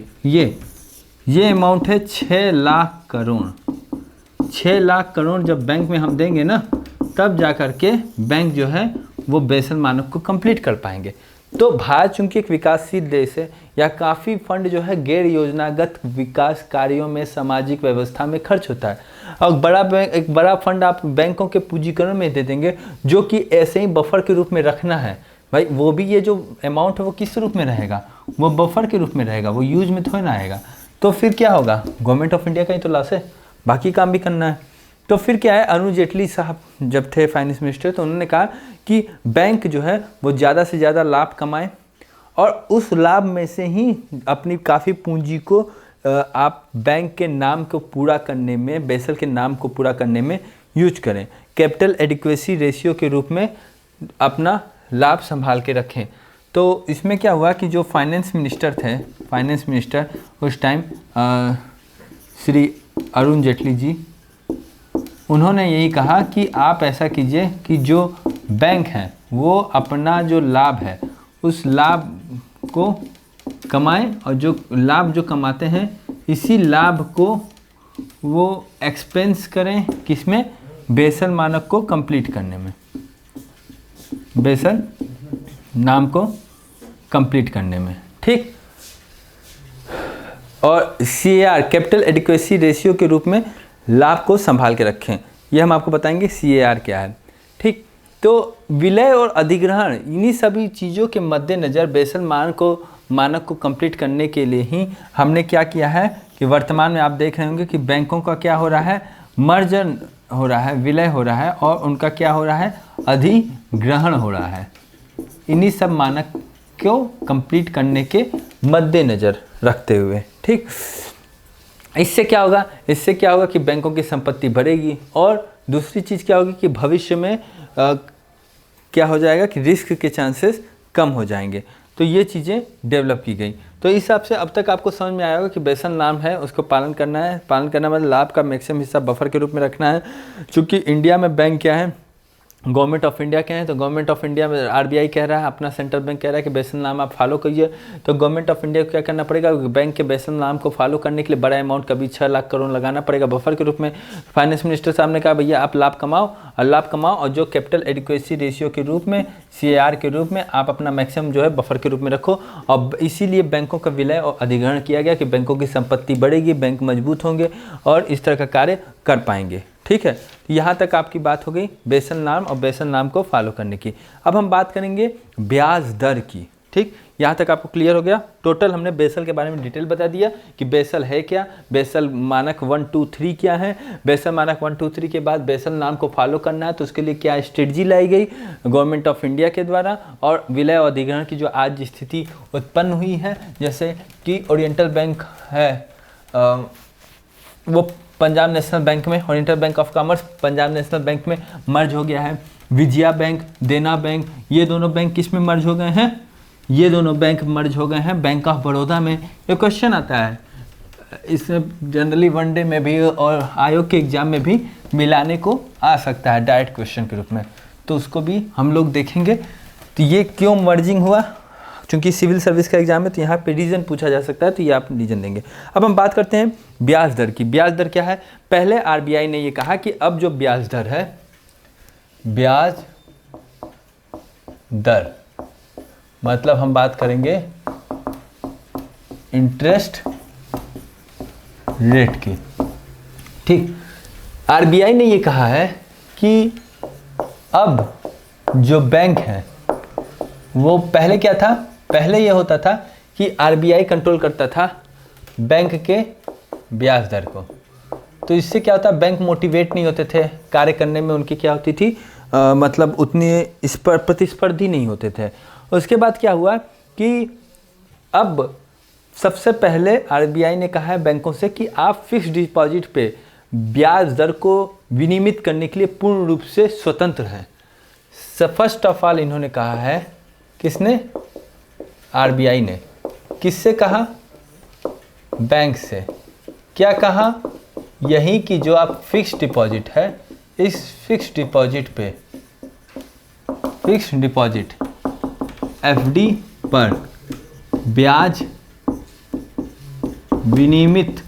ये अमाउंट है 6 लाख करोड़। 6 लाख करोड़ जब बैंक में हम देंगे ना, तब जा कर के बैंक जो है वो बेसल मानक को कंप्लीट कर पाएंगे। तो भारत चूंकि एक विकासशील देश है, या काफ़ी फंड जो है गैर योजनागत विकास कार्यों में, सामाजिक व्यवस्था में खर्च होता है। और एक बड़ा फंड आप बैंकों के पूंजीकरण में दे देंगे, जो कि ऐसे ही बफर के रूप में रखना है भाई। वो भी ये जो अमाउंट है वो किस रूप में रहेगा? वो बफर के रूप में रहेगा, वो यूज में थोड़ा ना आएगा। तो फिर क्या होगा? गवर्नमेंट ऑफ इंडिया का ही तो लॉस है, बाकी काम भी करना है। तो फिर क्या है, अरुण जेटली साहब जब थे फाइनेंस मिनिस्टर, तो उन्होंने कहा कि बैंक जो है वो ज़्यादा से ज़्यादा लाभ कमाए, और उस लाभ में से ही अपनी काफ़ी पूंजी को आप बैंक के नाम को पूरा करने में, बेसल के नाम को पूरा करने में यूज करें। कैपिटल एडिक्वेसी रेशियो के रूप में अपना लाभ संभाल के रखें। तो इसमें क्या हुआ कि जो फाइनेंस मिनिस्टर थे, फाइनेंस मिनिस्टर उस टाइम श्री अरुण जेटली जी, उन्होंने यही कहा कि आप ऐसा कीजिए कि जो बैंक हैं वो अपना जो लाभ है उस लाभ को कमाएं, और जो लाभ जो कमाते हैं इसी लाभ को वो एक्सपेंस करें, किसमें? बेसल मानक को कंप्लीट करने में, बेसल नाम को कंप्लीट करने में, ठीक। और CAR कैपिटल एडिक्वेसी रेशियो के रूप में लाभ को संभाल के रखें। ये हम आपको बताएंगे CAR क्या है, ठीक। तो विलय और अधिग्रहण, इन्हीं सभी चीज़ों के मद्देनज़र बेसल मानक को कंप्लीट करने के लिए ही हमने क्या किया है कि वर्तमान में आप देख रहे होंगे कि बैंकों का क्या हो रहा है, मर्जर हो रहा है, विलय हो रहा है, और उनका क्या हो रहा है, अधिग्रहण हो रहा है। इन्हीं सब मानक को कंप्लीट करने के मद्देनज़र रखते हुए, ठीक। इससे क्या होगा? इससे क्या होगा कि बैंकों की संपत्ति बढ़ेगी, और दूसरी चीज़ क्या होगी कि भविष्य में क्या हो जाएगा कि रिस्क के चांसेस कम हो जाएंगे। तो ये चीज़ें डेवलप की गई। तो इस हिसाब से अब तक आपको समझ में आया होगा कि बेसल नाम है उसको पालन करना है। पालन करना मतलब लाभ का मैक्सिमम हिस्सा बफर के रूप में रखना है। चूँकि इंडिया में बैंक क्या है, गवर्नमेंट ऑफ इंडिया के हैं, तो गवर्नमेंट ऑफ इंडिया में RBI कह रहा है, अपना सेंट्रल बैंक कह रहा है कि बेसल नाम आप फॉलो करिए। तो गवर्नमेंट ऑफ इंडिया को क्या करना पड़ेगा? बैंक के बेसल नाम को फॉलो करने के लिए बड़ा अमाउंट, कभी 6 लाख करोड़ लगाना पड़ेगा बफर के रूप में। फाइनेंस मिनिस्टर साहब ने कहा भैया आप लाभ कमाओ, और जो कैपिटल एडिक्वेसी रेशियो के रूप में, CAR के रूप में आप अपना मैक्सिमम जो है बफर के रूप में रखो। और इसीलिए बैंकों का विलय और अधिग्रहण किया गया कि बैंकों की संपत्ति बढ़ेगी, बैंक मजबूत होंगे और इस तरह का कार्य कर पाएंगे, ठीक है। यहाँ तक आपकी बात हो गई बेसल नाम और बेसल नाम को फॉलो करने की। अब हम बात करेंगे ब्याज दर की, ठीक। यहाँ तक आपको क्लियर हो गया। टोटल हमने बेसल के बारे में डिटेल बता दिया कि बेसल है क्या, बेसल मानक 1, 2, 3 क्या है, बेसल मानक 1, 2, 3 के बाद बेसल नाम को फॉलो करना है तो उसके लिए क्या स्ट्रेटजी लाई गई गवर्नमेंट ऑफ इंडिया के द्वारा, और विलय और अधिग्रहण की जो आज स्थिति उत्पन्न हुई है, जैसे कि ओरिएंटल बैंक है वो पंजाब नेशनल बैंक में, oriental bank of commerce Punjab national bank में मर्ज हो गया है। विजया बैंक, देना बैंक, ये दोनों बैंक किस में मर्ज हो गए हैं? ये दोनों बैंक मर्ज हो गए हैं बैंक ऑफ बड़ौदा में। ये क्वेश्चन आता है इसमें जनरली वनडे में भी और आयोग के एग्जाम में भी मिलाने को आ सकता है डायरेक्ट क्वेश्चन के रूप में, तो उसको भी हम लोग देखेंगे। तो ये क्यों मर्जिंग हुआ? क्योंकि सिविल सर्विस का एग्जाम है तो यहाँ पे रीज़न पूछा जा सकता है, तो ये आप रीज़न देंगे। अब हम बात करते हैं ब्याज दर की। ब्याज दर क्या है? पहले RBI ने ये कहा कि अब जो ब्याज दर है, ब्याज दर मतलब हम बात करेंगे इंटरेस्ट रेट की, ठीक। RBI ने ये कहा है कि अब जो बैंक है वो पहले क्या था, पहले ये होता था कि RBI कंट्रोल करता था बैंक के ब्याज दर को, तो इससे क्या होता, बैंक मोटिवेट नहीं होते थे कार्य करने में, उनकी क्या होती थी मतलब उतनी इस पर प्रतिस्पर्धी नहीं होते थे। उसके बाद क्या हुआ कि अब सबसे पहले आरबीआई ने कहा है बैंकों से कि आप फिक्स डिपॉजिट पे ब्याज दर को विनियमित करने के लिए पूर्ण रूप से स्वतंत्र हैं। फर्स्ट ऑफ ऑल इन्होंने कहा है, किसने? आरबीआई ने। किससे कहा? बैंक से। क्या कहा? यही कि जो आप फिक्स डिपॉजिट है, इस फिक्स डिपॉजिट पे, फिक्स डिपॉजिट एफडी पर ब्याज विनियमित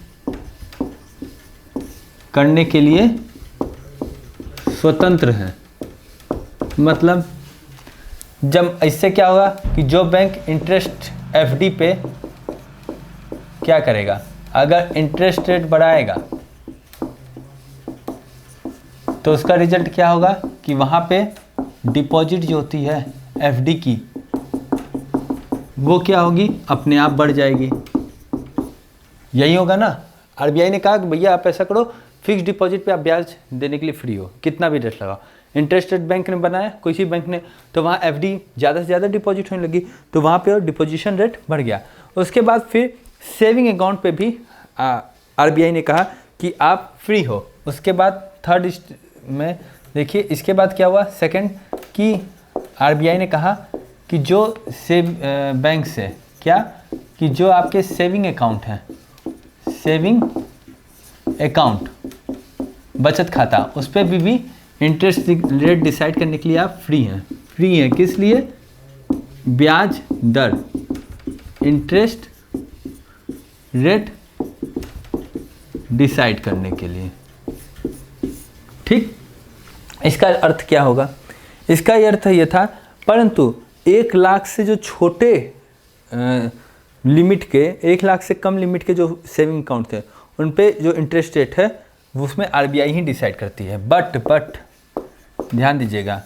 करने के लिए स्वतंत्र हैं। मतलब जब इससे क्या होगा कि जो बैंक इंटरेस्ट एफडी पे क्या करेगा, अगर इंटरेस्ट रेट बढ़ाएगा तो उसका रिजल्ट क्या होगा कि वहाँ पे डिपॉजिट जो होती है एफडी की, वो क्या होगी, अपने आप बढ़ जाएगी। यही होगा ना। आरबीआई ने कहा कि भैया आप ऐसा करो, फिक्स डिपॉजिट पे आप ब्याज देने के लिए फ्री हो, कितना भी रेट लगाओ। इंटरेस्ट रेट बैंक ने बनाया, किसी बैंक ने, तो वहाँ एफडी ज़्यादा से ज़्यादा डिपॉजिट होने लगी, तो वहाँ पे डिपोजिशन रेट बढ़ गया। उसके बाद फिर सेविंग अकाउंट पे भी आरबीआई ने कहा कि आप फ्री हो। उसके बाद थर्ड में देखिए, इसके बाद क्या हुआ, सेकंड, कि आरबीआई ने कहा कि जो बैंक से क्या, कि जो आपके सेविंग अकाउंट हैं, सेविंग अकाउंट, बचत खाता, उस पर भी इंटरेस्ट रेट डिसाइड करने के लिए आप फ्री हैं। फ्री हैं किस लिए? ब्याज दर, इंटरेस्ट रेट डिसाइड करने के लिए। ठीक, इसका अर्थ क्या होगा? इसका अर्थ ये था, परंतु 1 लाख से जो छोटे लिमिट के, 1 लाख से कम लिमिट के जो सेविंग अकाउंट थे, उन पे जो इंटरेस्ट रेट है उसमें आरबीआई ही डिसाइड करती है। बट ध्यान दीजिएगा,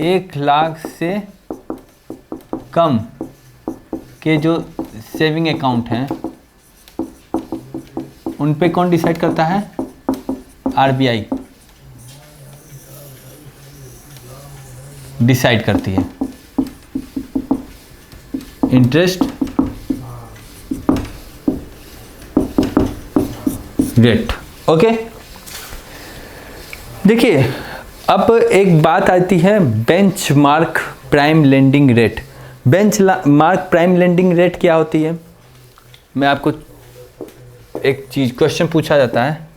1 लाख से कम के जो सेविंग अकाउंट हैं उन पे कौन डिसाइड करता है? आरबीआई डिसाइड करती है इंटरेस्ट रेट। ओके, देखिए अब एक बात आती है benchmark prime lending rate. Benchmark prime lending rate क्या होती है? मैं आपको एक चीज, क्वेश्चन पूछा जाता है,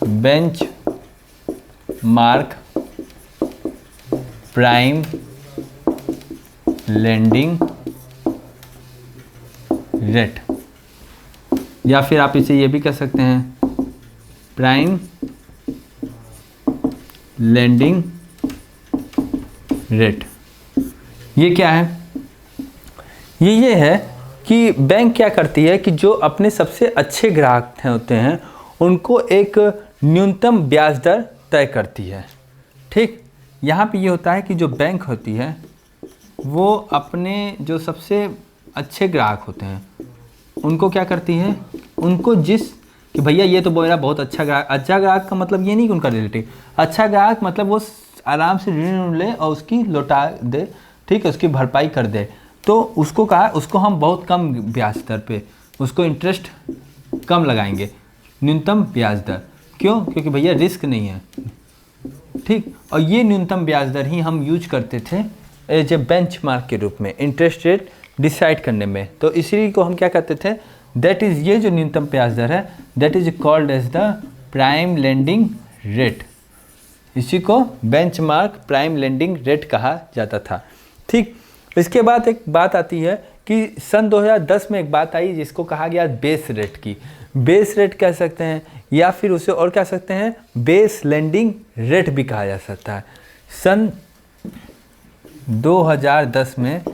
bench mark prime lending rate, या फिर आप इसे ये भी कह सकते हैं प्राइम लेंडिंग रेट। ये क्या है? ये है कि बैंक क्या करती है कि जो अपने सबसे अच्छे ग्राहक होते हैं उनको एक न्यूनतम ब्याज दर तय करती है। ठीक, यहाँ पे ये होता है कि जो बैंक होती है वो अपने जो सबसे अच्छे ग्राहक होते हैं उनको क्या करती है, उनको कि भैया ये तो मेरा बहुत अच्छा ग्राहक। अच्छा ग्राहक का मतलब ये नहीं कि उनका रिलेटिव, अच्छा ग्राहक मतलब वो आराम से ऋण ले और उसकी लौटा दे, ठीक है, उसकी भरपाई कर दे, तो उसको कहा, उसको हम बहुत कम ब्याज दर पे उसको इंटरेस्ट कम लगाएंगे, न्यूनतम ब्याज दर। क्यों? क्योंकि भैया रिस्क नहीं है। ठीक, और ये न्यूनतम ब्याज दर ही हम यूज करते थे एज ए बेंचमार्क के रूप में इंटरेस्ट रेट डिसाइड करने में। तो इसी को हम क्या करते थे, दैट इज़, ये जो न्यूनतम ब्याज दर है that is called as the prime lending rate. इसी को बेंचमार्क प्राइम लेंडिंग रेट कहा जाता था। ठीक, इसके बाद एक बात आती है कि सन 2010 में एक बात आई जिसको कहा गया बेस रेट की। बेस रेट कह सकते हैं या फिर उसे और कह सकते हैं बेस लेंडिंग रेट भी कहा जा सकता है। सन 2010 में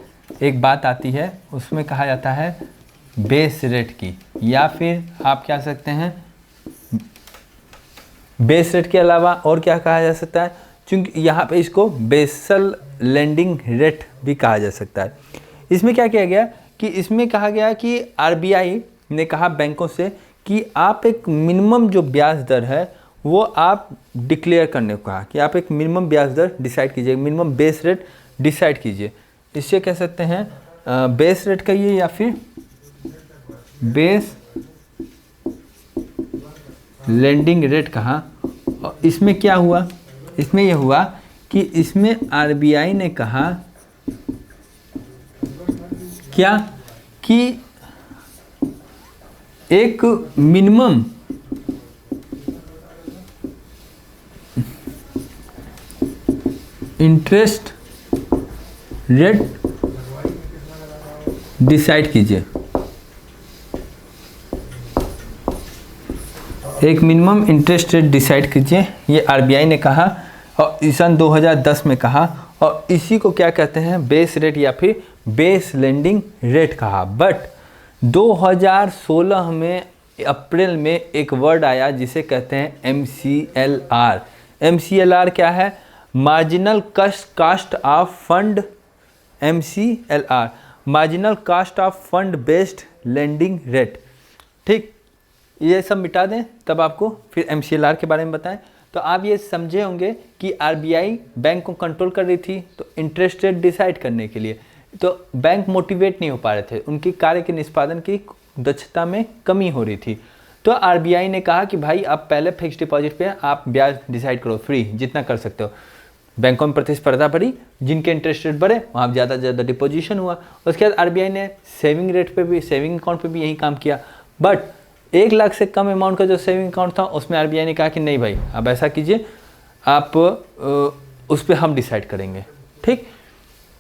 एक बात आती है, उसमें कहा जाता है बेस रेट की, या फिर आप क्या सकते हैं बेस रेट के अलावा और क्या कहा जा सकता है, क्योंकि यहाँ पे इसको बेसल लेंडिंग रेट भी कहा जा सकता है। इसमें क्या किया गया कि इसमें कहा गया कि आरबीआई ने कहा बैंकों से कि आप एक मिनिमम जो ब्याज दर है वो आप डिक्लेयर करने को कहा कि आप एक मिनिमम ब्याज दर डिसाइड कीजिए, मिनिमम बेस रेट डिसाइड कीजिए। इससे कह सकते हैं बेस रेट कहिए या फिर बेस लेंडिंग रेट कहा। और इसमें क्या हुआ, इसमें यह हुआ कि इसमें आरबीआई ने कहा क्या कि एक मिनिमम इंटरेस्ट रेट डिसाइड कीजिए। एक मिनिमम इंटरेस्ट रेट डिसाइड कीजिए, ये आरबीआई ने कहा और सन 2010 में कहा। और इसी को क्या कहते हैं, बेस रेट या फिर बेस लेंडिंग रेट कहा। बट 2016 में अप्रैल में एक वर्ड आया जिसे कहते हैं MCLR। MCLR क्या है, marginal cast of fund, MCLR marginal cast of fund based lending rate. ठीक, ये सब मिटा दें तब आपको फिर MCLR के बारे में बताएं। तो आप ये समझे होंगे कि आरबीआई बैंक को कंट्रोल कर रही थी तो इंटरेस्ट रेट डिसाइड करने के लिए, तो बैंक मोटिवेट नहीं हो पा रहे थे, उनकी कार्य के निष्पादन की दक्षता में कमी हो रही थी। तो आरबीआई ने कहा कि भाई आप पहले फिक्स डिपॉजिट पे आप ब्याज डिसाइड करो, फ्री जितना कर सकते हो। बैंकों में प्रतिस्पर्धा बढ़ी, जिनके इंटरेस्ट रेट बढ़े वहाँ ज़्यादा से ज़्यादा डिपोजिशन हुआ। उसके बाद आरबीआई ने सेविंग रेट पे भी, सेविंग अकाउंट पे भी यही काम किया। बट 1 लाख से कम अमाउंट का जो सेविंग अकाउंट था उसमें आरबीआई ने कहा कि नहीं भाई अब ऐसा कीजिए, आप उस पर हम डिसाइड करेंगे। ठीक,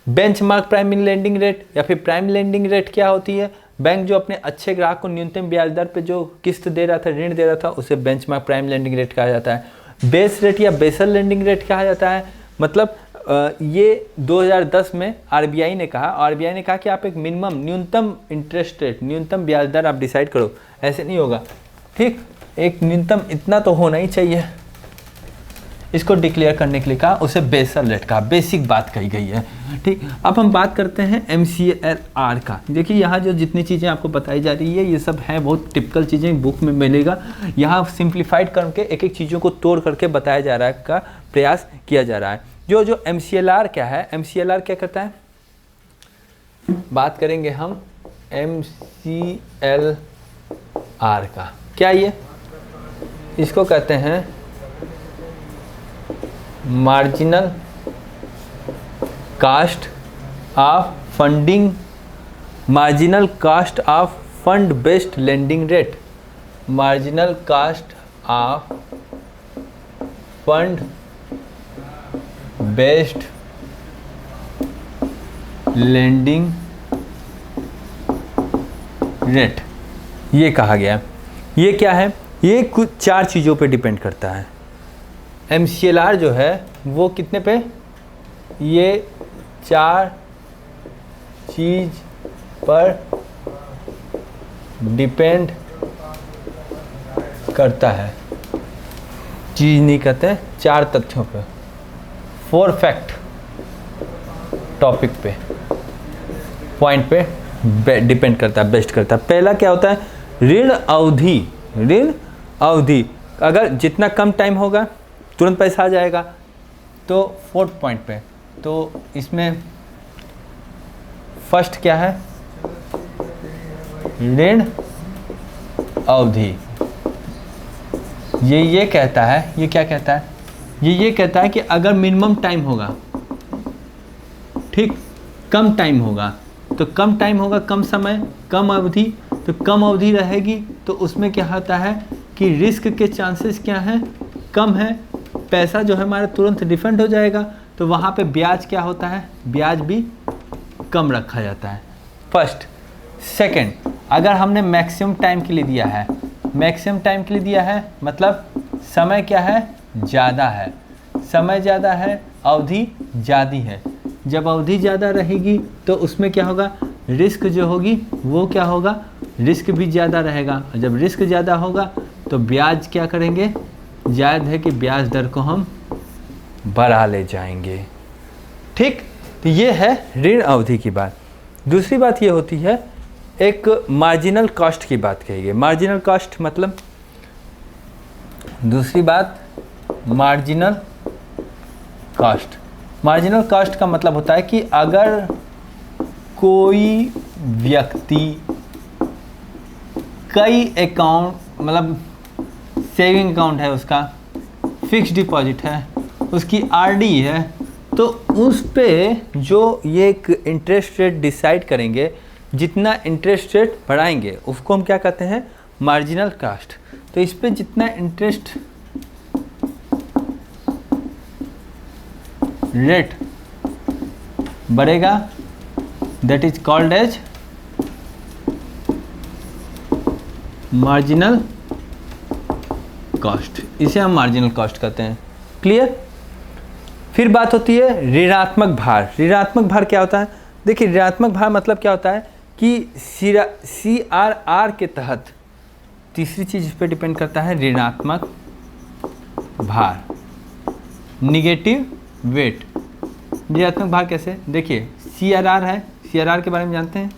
बेंचमार्क प्राइम लेंडिंग रेट या फिर प्राइम लेंडिंग रेट क्या होती है, बैंक जो अपने अच्छे ग्राहक को न्यूनतम ब्याज दर पे जो किस्त दे रहा था, ऋण दे रहा था, उसे बेंचमार्क प्राइम लेंडिंग रेट कहा जाता है। बेस रेट या बेसल लेंडिंग रेट कहा जाता है। मतलब ये 2010 में आरबीआई ने कहा कि आप एक मिनिमम न्यूनतम इंटरेस्ट रेट, न्यूनतम ब्याज दर आप डिसाइड करो। ऐसे नहीं होगा, ठीक, एक न्यूनतम इतना तो होना ही चाहिए। इसको डिक्लेयर करने के लिए कहा, उसे बेसल रेट कहा, बेसिक बात कही गई है। ठीक, अब हम बात करते हैं MCLR का। देखिए यहाँ जो जितनी चीज़ें आपको बताई जा रही है ये सब है बहुत टिपिकल चीज़ें, बुक में मिलेगा। यहाँ सिंप्लीफाइड करके एक एक चीज़ों को तोड़ करके बताया जा रहा है, का प्रयास किया जा रहा है। जो MCLR क्या है, MCLR क्या करता है, बात करेंगे हम MCLR का। क्या ये, इसको कहते हैं marginal cast of funding, marginal cast of fund based lending rate, marginal cast of fund based lending rate, ये कहा गया। ये क्या है, ये कुछ 4 चीज़ों पे डिपेंड करता है। MCLR जो है वो कितने पे, ये 4 चीज़ पर डिपेंड करता है। चीज़ नहीं कहते, 4 तथ्यों पे, 4 फैक्ट टॉपिक पे, पॉइंट पे डिपेंड करता है, बेस्ट करता है। पहला क्या होता है, ऋण अवधि। ऋण अवधि, अगर जितना कम टाइम होगा तुरंत पैसा आ जाएगा। तो 4th पॉइंट पे, तो इसमें फर्स्ट क्या है, ऋण अवधि। ये कहता है, ये क्या कहता है, ये कहता है कि अगर मिनिमम टाइम होगा, ठीक, कम टाइम होगा, तो कम टाइम होगा, कम समय, कम अवधि, तो कम अवधि रहेगी तो उसमें क्या होता है कि रिस्क के चांसेस क्या हैं, कम है, पैसा जो है हमारा तुरंत रिफंड हो जाएगा। तो वहाँ पे ब्याज क्या होता है, ब्याज भी कम रखा जाता है। फर्स्ट। सेकंड, अगर हमने मैक्सिमम टाइम के लिए दिया है, मैक्सिमम टाइम के लिए दिया है मतलब समय क्या है, ज़्यादा है, समय ज़्यादा है, अवधि ज़्यादा है। जब अवधि ज़्यादा रहेगी तो उसमें क्या होगा, रिस्क जो होगी वो क्या होगा, रिस्क भी ज़्यादा रहेगा। जब रिस्क ज़्यादा होगा तो ब्याज क्या करेंगे, जायज़ है कि ब्याज दर को हम बढ़ा ले जाएंगे। ठीक, तो ये है ऋण अवधि की बात। दूसरी बात ये होती है, एक मार्जिनल कॉस्ट की बात कही गई। मार्जिनल कॉस्ट मतलब, दूसरी बात मार्जिनल कॉस्ट। मार्जिनल कॉस्ट का मतलब होता है कि अगर कोई व्यक्ति कई अकाउंट मतलब सेविंग अकाउंट है, उसका फिक्स डिपॉजिट है, उसकी आरडी है, तो उस पे जो ये एक इंटरेस्ट रेट डिसाइड करेंगे, जितना इंटरेस्ट रेट बढ़ाएंगे उसको हम क्या कहते हैं, मार्जिनल कॉस्ट। तो इस पे जितना इंटरेस्ट रेट बढ़ेगा that is called as marginal cost, इसे हम मार्जिनल कॉस्ट कहते हैं। क्लियर। फिर बात होती है ऋणात्मक भार। ऋणात्मक भार क्या होता है? देखिए ऋणात्मक भार मतलब क्या होता है कि CRR के तहत, तीसरी चीज इस पर डिपेंड करता है, ऋणात्मक भार, निगेटिव वेट। ऋणात्मक भार कैसे? देखिए CRR है, CRR के बारे में जानते हैं,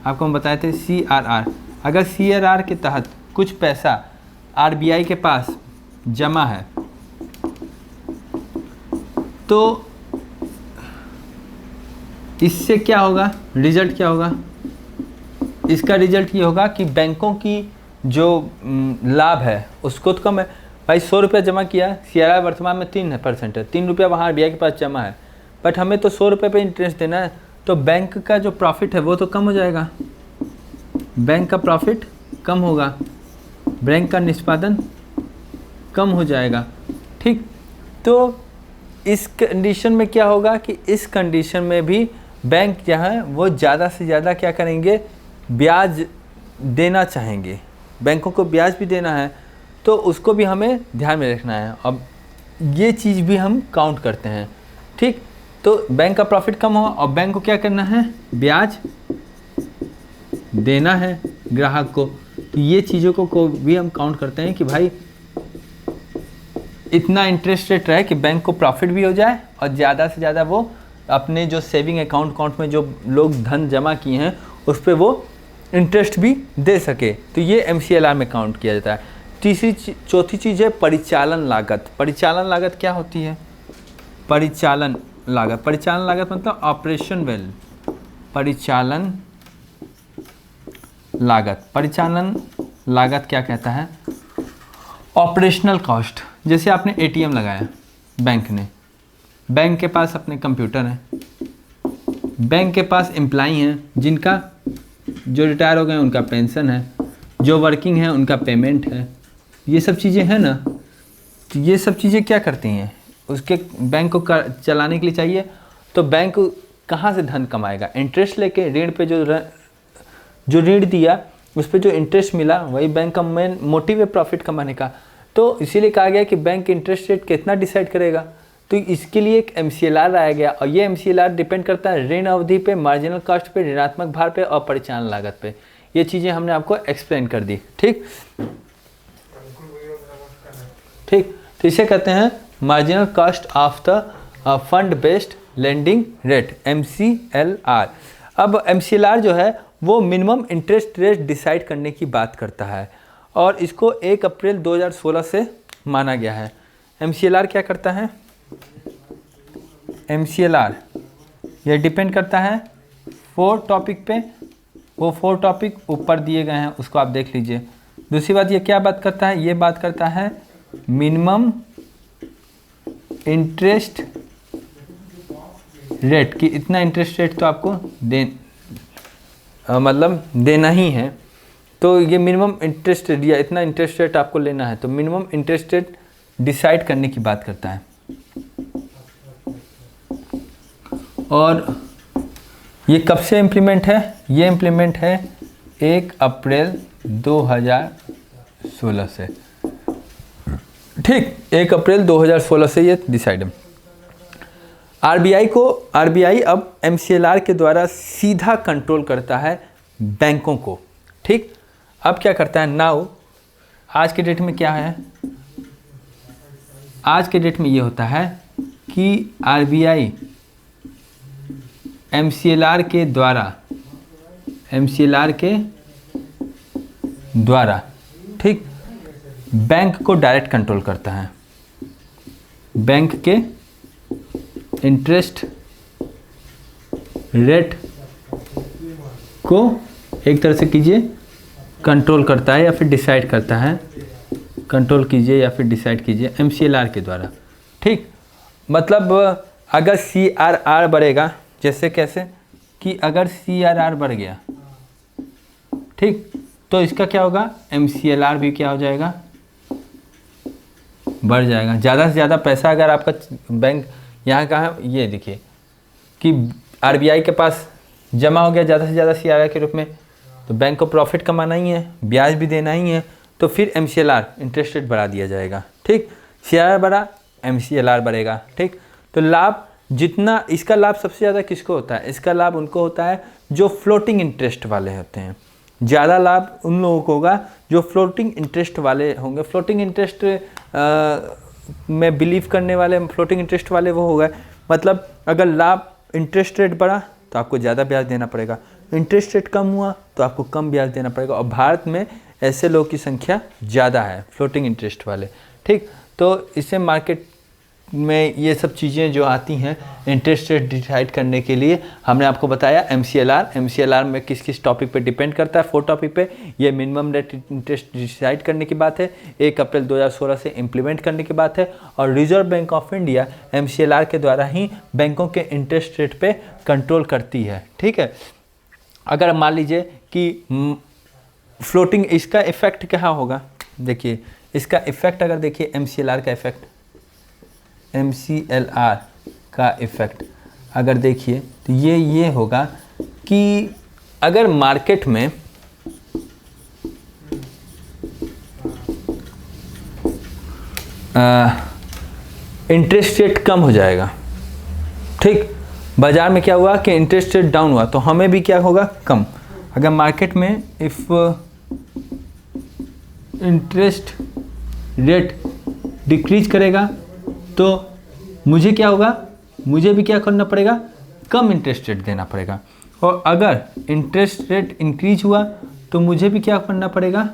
आपको हम बताए थे CRR। अगर CRR के तहत कुछ पैसा RBI के पास जमा है तो इससे क्या होगा, रिजल्ट क्या होगा? इसका रिजल्ट ये होगा कि बैंकों की जो लाभ है उसको तो कम है। भाई 100 रुपया जमा किया, CRR वर्तमान में 3% है, 3 रुपया वहाँ RBI के पास जमा है, बट हमें तो 100 रुपये पे इंटरेस्ट देना है, तो बैंक का जो प्रॉफिट है वो तो कम हो जाएगा, बैंक का प्रॉफिट कम होगा, बैंक का निष्पादन कम हो जाएगा। ठीक, तो इस कंडीशन में क्या होगा कि इस कंडीशन में भी बैंक जो है वो ज़्यादा से ज़्यादा क्या करेंगे, ब्याज देना चाहेंगे, बैंकों को ब्याज भी देना है, तो उसको भी हमें ध्यान में रखना है। अब ये चीज़ भी हम काउंट करते हैं। ठीक, तो बैंक का प्रॉफिट कम हुआ और बैंक को क्या करना है, ब्याज देना है ग्राहक को, तो ये चीज़ों को भी हम काउंट करते हैं कि भाई इतना इंटरेस्ट रेट रहे कि बैंक को प्रॉफिट भी हो जाए और ज़्यादा से ज़्यादा वो अपने जो सेविंग अकाउंट में जो लोग धन जमा किए हैं उस पर वो इंटरेस्ट भी दे सके, तो ये MCLR में काउंट किया जाता है। चौथी चीज़ है परिचालन लागत। परिचालन लागत क्या होती है? परिचालन लागत, परिचालन लागत मतलब ऑपरेशन वैल्यू, परिचालन लागत। परिचालन लागत क्या कहता है? Operational cost. जैसे आपने ATM लगाया बैंक ने, बैंक के पास अपने कंप्यूटर हैं, बैंक के पास एम्प्लॉई हैं जिनका जो रिटायर हो गए उनका पेंशन है, जो वर्किंग है उनका पेमेंट है, ये सब चीज़ें हैं ना, तो ये सब चीज़ें क्या करती हैं, उसके बैंक को चलाने के लिए चाहिए, तो बैंक कहाँ से धन कमाएगा? इंटरेस्ट लेके, ऋण पे जो ऋण दिया उस पर जो इंटरेस्ट मिला वही बैंक का मेन मोटिव है प्रॉफिट कमाने का। तो इसीलिए कहा गया कि बैंक इंटरेस्ट रेट कितना डिसाइड करेगा, तो इसके लिए एक MCLR लाया गया, और ये MCLR डिपेंड करता है ऋण अवधि पे, मार्जिनल कॉस्ट पे, ऋणात्मक भार पे और परिचालन लागत पे। ये चीज़ें हमने आपको एक्सप्लेन कर दी। ठीक, तो इसे कहते हैं marginal cost of the fund based lending rate, MCLR। अब MCLR जो है वो मिनिमम इंटरेस्ट रेट डिसाइड करने की बात करता है, और इसको 1 अप्रैल 2016 से माना गया है। MCLR क्या करता है? MCLR यह डिपेंड करता है 4 टॉपिक पे, वो 4 टॉपिक ऊपर दिए गए हैं, उसको आप देख लीजिए। दूसरी बात ये क्या बात करता है? ये बात करता है मिनिमम इंटरेस्ट रेट, कि इतना इंटरेस्ट रेट तो आपको मतलब देना ही है, तो ये मिनिमम इंटरेस्ट रेट या इतना इंटरेस्ट रेट आपको लेना है, तो मिनिमम इंटरेस्ट रेट डिसाइड करने की बात करता है। और ये कब से इम्प्लीमेंट है? ये इम्प्लीमेंट है 1 अप्रैल 2016 से। ठीक, 1 अप्रैल 2016 से ये डिसाइड है। RBI अब MCLR के द्वारा सीधा कंट्रोल करता है बैंकों को। ठीक, अब क्या करता है? नाउ आज के डेट में क्या है? आज के डेट में ये होता है कि RBI MCLR के द्वारा ठीक बैंक को डायरेक्ट कंट्रोल करता है। बैंक के इंटरेस्ट रेट को एक तरह से कीजिए कंट्रोल करता है या फिर डिसाइड करता है, कंट्रोल कीजिए या फिर डिसाइड कीजिए MCLR के द्वारा। ठीक, मतलब अगर CRR बढ़ेगा, जैसे कैसे कि अगर CRR बढ़ गया, ठीक, तो इसका क्या होगा, MCLR भी क्या हो जाएगा, बढ़ जाएगा। ज़्यादा से ज़्यादा पैसा अगर आपका बैंक यहाँ का है, ये देखिए कि RBI के पास जमा हो गया ज़्यादा से ज़्यादा CRR के रूप में, तो बैंक को प्रॉफिट कमाना ही है, ब्याज भी देना ही है, तो फिर MCLR इंटरेस्ट रेट बढ़ा दिया जाएगा। ठीक, CRR बढ़ा, MCLR बढ़ेगा। ठीक, तो लाभ जितना, इसका लाभ सबसे ज़्यादा किसको होता है, इसका लाभ उनको होता है जो फ्लोटिंग इंटरेस्ट वाले होते हैं। ज़्यादा लाभ उन लोगों को होगा जो फ्लोटिंग इंटरेस्ट वाले होंगे। फ्लोटिंग इंटरेस्ट में बिलीव करने वाले, फ्लोटिंग इंटरेस्ट वाले वो होगा, मतलब अगर लाभ इंटरेस्ट रेट बढ़ा तो आपको ज़्यादा ब्याज देना पड़ेगा, इंटरेस्ट रेट कम हुआ तो आपको कम ब्याज देना पड़ेगा। और भारत में ऐसे लोगों की संख्या ज़्यादा है, फ्लोटिंग इंटरेस्ट वाले। ठीक, तो इससे मार्केट में ये सब चीज़ें जो आती हैं इंटरेस्ट रेट डिसाइड करने के लिए, हमने आपको बताया MCLR में किस किस टॉपिक पे डिपेंड करता है, 4 टॉपिक पे। ये मिनिमम रेट इंटरेस्ट डिसाइड करने की बात है, 1 अप्रैल 2016 से इम्प्लीमेंट करने की बात है। और reserve bank of India MCLR के द्वारा ही बैंकों के इंटरेस्ट रेट पे कंट्रोल करती है। ठीक है, अगर मान लीजिए कि फ्लोटिंग, इसका इफेक्ट क्या होगा, देखिए इसका इफेक्ट अगर देखिए MCLR का इफेक्ट, MCLR का इफेक्ट अगर देखिए तो ये होगा कि अगर मार्केट में इंटरेस्ट रेट कम हो जाएगा, ठीक, बाजार में क्या हुआ कि इंटरेस्ट रेट डाउन हुआ, तो हमें भी क्या होगा, कम। अगर मार्केट में इफ इंटरेस्ट रेट डिक्रीज करेगा तो मुझे क्या होगा, मुझे भी क्या करना पड़ेगा, कम इंटरेस्ट रेट देना पड़ेगा। और अगर इंटरेस्ट रेट इंक्रीज हुआ तो मुझे भी क्या करना पड़ेगा,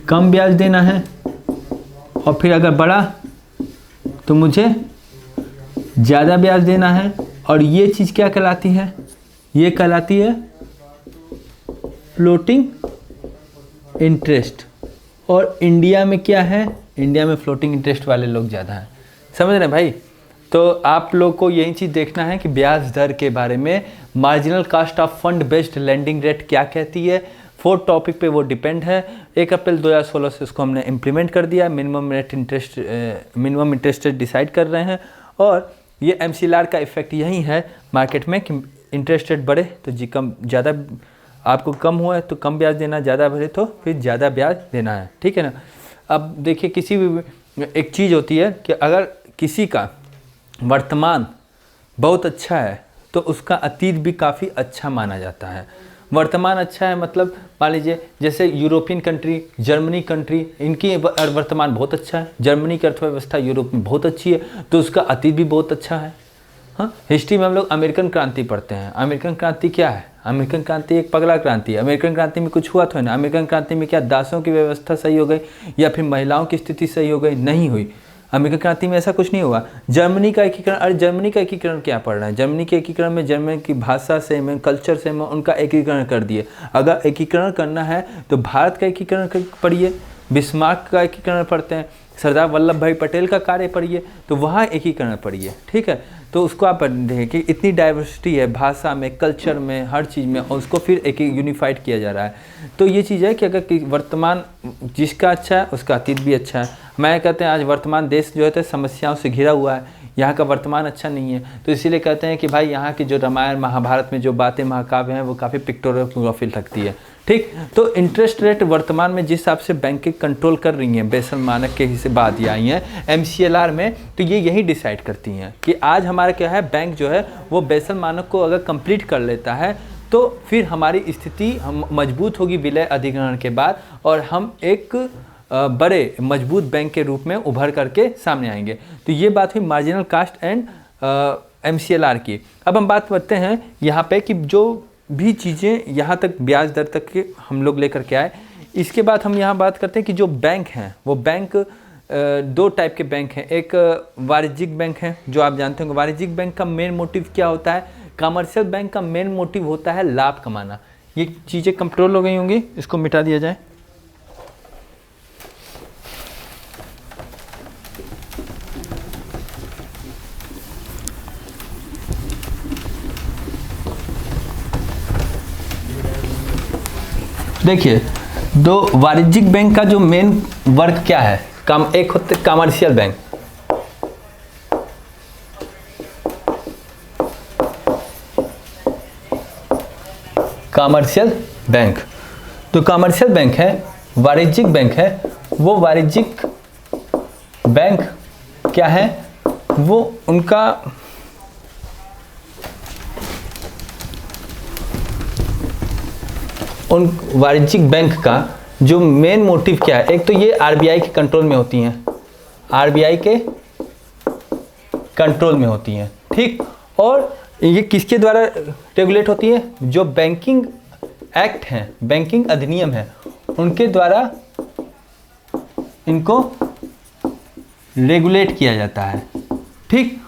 कम ब्याज देना है। और फिर अगर बढ़ा तो मुझे ज़्यादा ब्याज देना है। और ये चीज़ क्या कहलाती है, ये कहलाती है फ्लोटिंग इंटरेस्ट। और इंडिया में क्या है, इंडिया में फ्लोटिंग इंटरेस्ट वाले लोग ज़्यादा हैं, समझ रहे हैं भाई। तो आप लोग को यही चीज़ देखना है कि ब्याज दर के बारे में marginal cost of fund based lending rate क्या कहती है, 4 टॉपिक पे वो डिपेंड है। 1 अप्रैल 2016 से उसको हमने इम्प्लीमेंट कर दिया, मिनिमम इंटरेस्ट रेट डिसाइड कर रहे हैं। और ये MCLR का इफेक्ट यही है मार्केट में कि इंटरेस्ट रेट बढ़े तो जी कम, ज़्यादा आपको कम हुआ है तो कम ब्याज देना, ज़्यादा बढ़े तो फिर ज़्यादा ब्याज देना है। ठीक है ना। अब देखिए किसी भी एक चीज़ होती है कि अगर किसी का वर्तमान बहुत अच्छा है तो उसका अतीत भी काफ़ी अच्छा माना जाता है। वर्तमान अच्छा है मतलब मान लीजिए जैसे यूरोपियन कंट्री, जर्मनी कंट्री, इनकी वर्तमान बहुत अच्छा है, जर्मनी की अर्थव्यवस्था यूरोप में बहुत अच्छी है तो उसका अतीत भी बहुत अच्छा है। हाँ, हिस्ट्री में हम लोग अमेरिकन क्रांति पढ़ते हैं। अमेरिकन क्रांति क्या है, अमेरिकन क्रांति एक पगला क्रांति है। अमेरिकन क्रांति में कुछ हुआ तो है ना, अमेरिकन क्रांति में क्या दासों की व्यवस्था सही हो गई या फिर महिलाओं की स्थिति सही हो गई, नहीं हुई। अमेरिकन क्रांति में ऐसा कुछ नहीं हुआ। जर्मनी का एकीकरण, अरे जर्मनी का एकीकरण क्या पढ़ रहे हैं, जर्मनी के एकीकरण में जर्मनी की भाषा से में, कल्चर से में उनका एकीकरण कर दिए। अगर एकीकरण करना है तो भारत का एकीकरण पढ़िए, बिस्मार्क का एकीकरण पढ़ते हैं, सरदार वल्लभ भाई पटेल का कार्य पढ़िए तो वहाँ एकीकरण पढ़िए। ठीक है, तो उसको आप देखें कि इतनी डाइवर्सिटी है भाषा में, कल्चर में, हर चीज़ में, और उसको फिर एक यूनिफाइड किया जा रहा है। तो ये चीज़ है कि अगर वर्तमान जिसका अच्छा है उसका अतीत भी अच्छा है। मैं कहते हैं आज वर्तमान देश जो है तो समस्याओं से घिरा हुआ है, यहाँ का वर्तमान अच्छा नहीं है, तो इसीलिए कहते हैं कि भाई यहाँ की जो रामायण महाभारत में जो बातें महाकाव्य हैं वो काफ़ी पिक्टोग्राफी लगती है। ठीक, तो इंटरेस्ट रेट वर्तमान में जिस हिसाब से बैंकें कंट्रोल कर रही हैं बेसल मानक के हिस्से बाद आई हैं MCLR में, तो ये यही डिसाइड करती हैं कि आज हमारा क्या है, बैंक जो है वो बेसल मानक को अगर कंप्लीट कर लेता है तो फिर हमारी स्थिति हम मजबूत होगी विलय अधिग्रहण के बाद, और हम एक बड़े मजबूत बैंक के रूप में उभर करके सामने आएंगे। तो ये बात हुई मार्जिनल कॉस्ट एंड MCLR की। अब हम बात करते हैं यहाँ पे कि जो भी चीज़ें यहाँ तक ब्याज दर तक के हम लोग लेकर के आए, इसके बाद हम यहाँ बात करते हैं कि जो बैंक हैं वो बैंक 2 टाइप के बैंक हैं। एक वाणिज्यिक बैंक है जो आप जानते होंगे। वाणिज्यिक बैंक का मेन मोटिव क्या होता है, कमर्शियल बैंक का मेन मोटिव होता है लाभ कमाना। ये चीज़ें कंट्रोल हो गई होंगी, इसको मिटा दिया जाए। देखिए, दो वाणिज्यिक बैंक का जो मेन वर्क क्या है, एक होते कमर्शियल बैंक, कमर्शियल बैंक। तो कमर्शियल बैंक है, वाणिज्यिक बैंक है। वो वाणिज्यिक बैंक क्या है, वो उनका उन वाणिज्यिक बैंक का जो मेन मोटिव क्या है, एक तो ये आरबीआई के कंट्रोल में होती हैं, आरबीआई के कंट्रोल में होती हैं, ठीक। और ये किसके द्वारा रेगुलेट होती है, जो बैंकिंग एक्ट हैं, बैंकिंग अधिनियम है, उनके द्वारा इनको रेगुलेट किया जाता है, ठीक।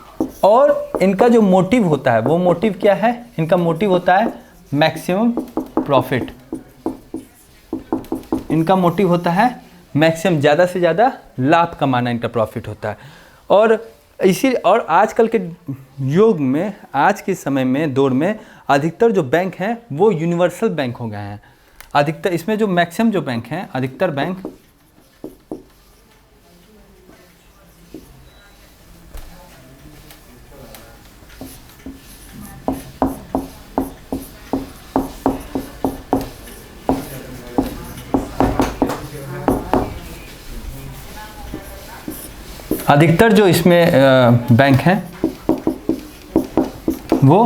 और इनका जो मोटिव होता है, वो मोटिव क्या है, इनका मोटिव होता है मैक्सिमम प्रॉफिट। इनका मोटिव होता है मैक्सिमम, ज़्यादा से ज़्यादा लाभ कमाना इनका प्रॉफिट होता है। और और आजकल के युग में, आज के समय में, दौर में अधिकतर जो बैंक हैं वो यूनिवर्सल बैंक हो गए हैं। अधिकतर इसमें जो मैक्सिमम जो बैंक हैं, अधिकतर बैंक अधिकतर जो इसमें बैंक हैं वो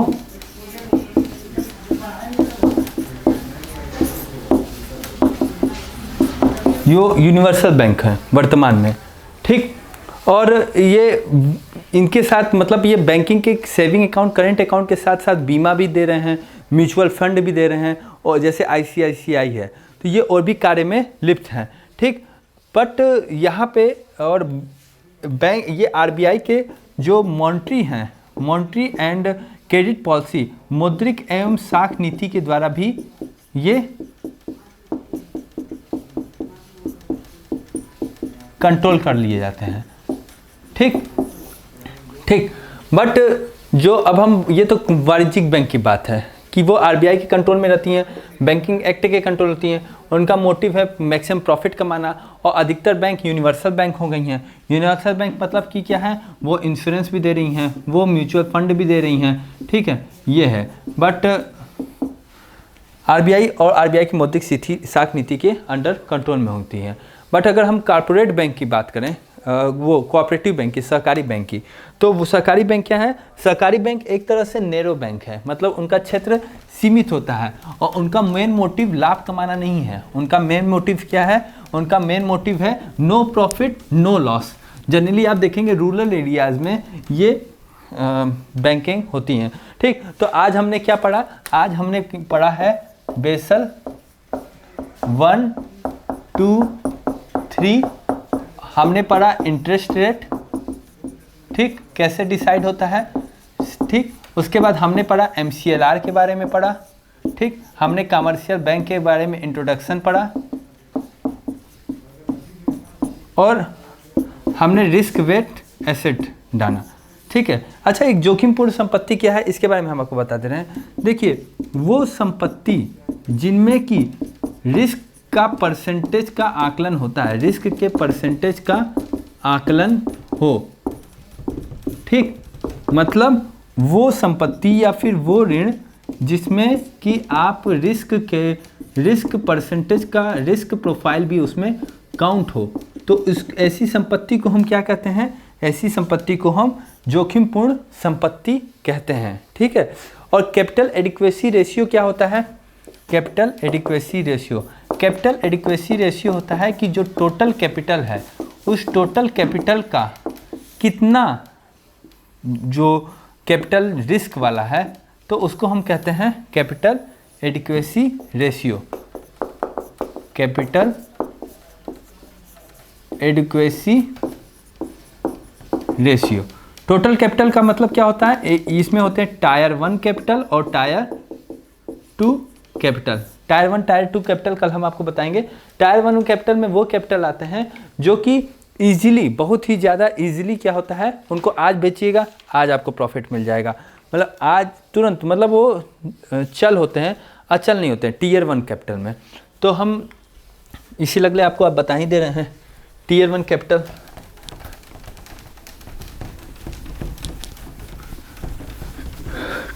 यूनिवर्सल बैंक हैं वर्तमान में, ठीक। और ये इनके साथ मतलब ये बैंकिंग के सेविंग अकाउंट, करेंट अकाउंट के साथ साथ बीमा भी दे रहे हैं, म्यूचुअल फंड भी दे रहे हैं, और जैसे आईसीआईसीआई है, तो ये और भी कार्य में लिप्त हैं, ठीक। बट यहाँ पे और बैंक, ये आरबीआई के जो मॉनेटरी हैं, मॉनेटरी एंड क्रेडिट पॉलिसी, मौद्रिक एवं साख नीति के द्वारा भी ये कंट्रोल कर लिए जाते हैं, ठीक ठीक। बट जो अब हम, ये तो वाणिज्यिक बैंक की बात है कि वो आरबीआई के कंट्रोल में रहती हैं, बैंकिंग एक्ट के कंट्रोल होती हैं, उनका मोटिव है मैक्सिमम प्रॉफिट कमाना। और अधिकतर बैंक यूनिवर्सल बैंक हो गई हैं। यूनिवर्सल बैंक मतलब कि क्या है, वो इंश्योरेंस भी दे रही हैं, वो म्यूचुअल फंड भी दे रही हैं, ठीक है, ये है। बट आरबीआई और आरबीआई की मौद्रिक साख नीति के अंडर कंट्रोल में होती हैं। बट अगर हम कॉर्पोरेट बैंक की बात करें, वो कोऑपरेटिव बैंक की, सहकारी बैंक की, तो वो सहकारी बैंक क्या है, सहकारी बैंक एक तरह से नैरो बैंक है, मतलब उनका क्षेत्र सीमित होता है और उनका मेन मोटिव लाभ कमाना नहीं है। उनका मेन मोटिव क्या है, उनका मेन मोटिव है no profit no loss. Generally आप देखेंगे रूरल एरियाज़ में ये बैंकिंग होती हैं, ठीक। तो आज हमने क्या पढ़ा, आज हमने पढ़ा है बेसल 1, 2, 3, हमने पढ़ा इंटरेस्ट रेट, ठीक, कैसे डिसाइड होता है, ठीक। उसके बाद हमने पढ़ा MCLR के बारे में पढ़ा, ठीक। हमने कमर्शियल बैंक के बारे में इंट्रोडक्शन पढ़ा और हमने रिस्क वेट एसेट जाना, ठीक है। अच्छा, एक जोखिमपूर्ण संपत्ति क्या है, इसके बारे में हम आपको बता दे रहे हैं। देखिए, वो संपत्ति जिनमें कि रिस्क का परसेंटेज का आकलन होता है, रिस्क के परसेंटेज का आकलन हो, ठीक। मतलब वो संपत्ति या फिर वो ऋण जिसमें कि आप रिस्क परसेंटेज का रिस्क प्रोफाइल भी उसमें काउंट हो, तो ऐसी संपत्ति को हम क्या कहते हैं, ऐसी संपत्ति को हम जोखिमपूर्ण संपत्ति कहते हैं, ठीक है। और कैपिटल एडिक्वेसी रेशियो क्या होता है, capital adequacy ratio, capital adequacy ratio होता है कि जो टोटल कैपिटल है, उस टोटल कैपिटल का कितना जो कैपिटल रिस्क वाला है, तो उसको हम कहते हैं capital adequacy ratio, capital adequacy ratio, total capital का मतलब क्या होता है, इसमें होते हैं टायर 1 कैपिटल और tyre 2 capital. Tyre 1 tyre 2 capital कल हम आपको बताएंगे। टायर 1 कैपिटल में वो कैपिटल आते हैं जो कि ईजिली, बहुत ही ज़्यादा ईजिली क्या होता है, उनको आज बेचिएगा आज आपको प्रॉफिट मिल जाएगा, मतलब आज तुरंत, मतलब वो चल होते हैं, अचल नहीं होते हैं टीयर 1 कैपिटल में। तो हम इसी लगले आपको आप बता ही दे रहे हैं टीयर 1 कैपिटल।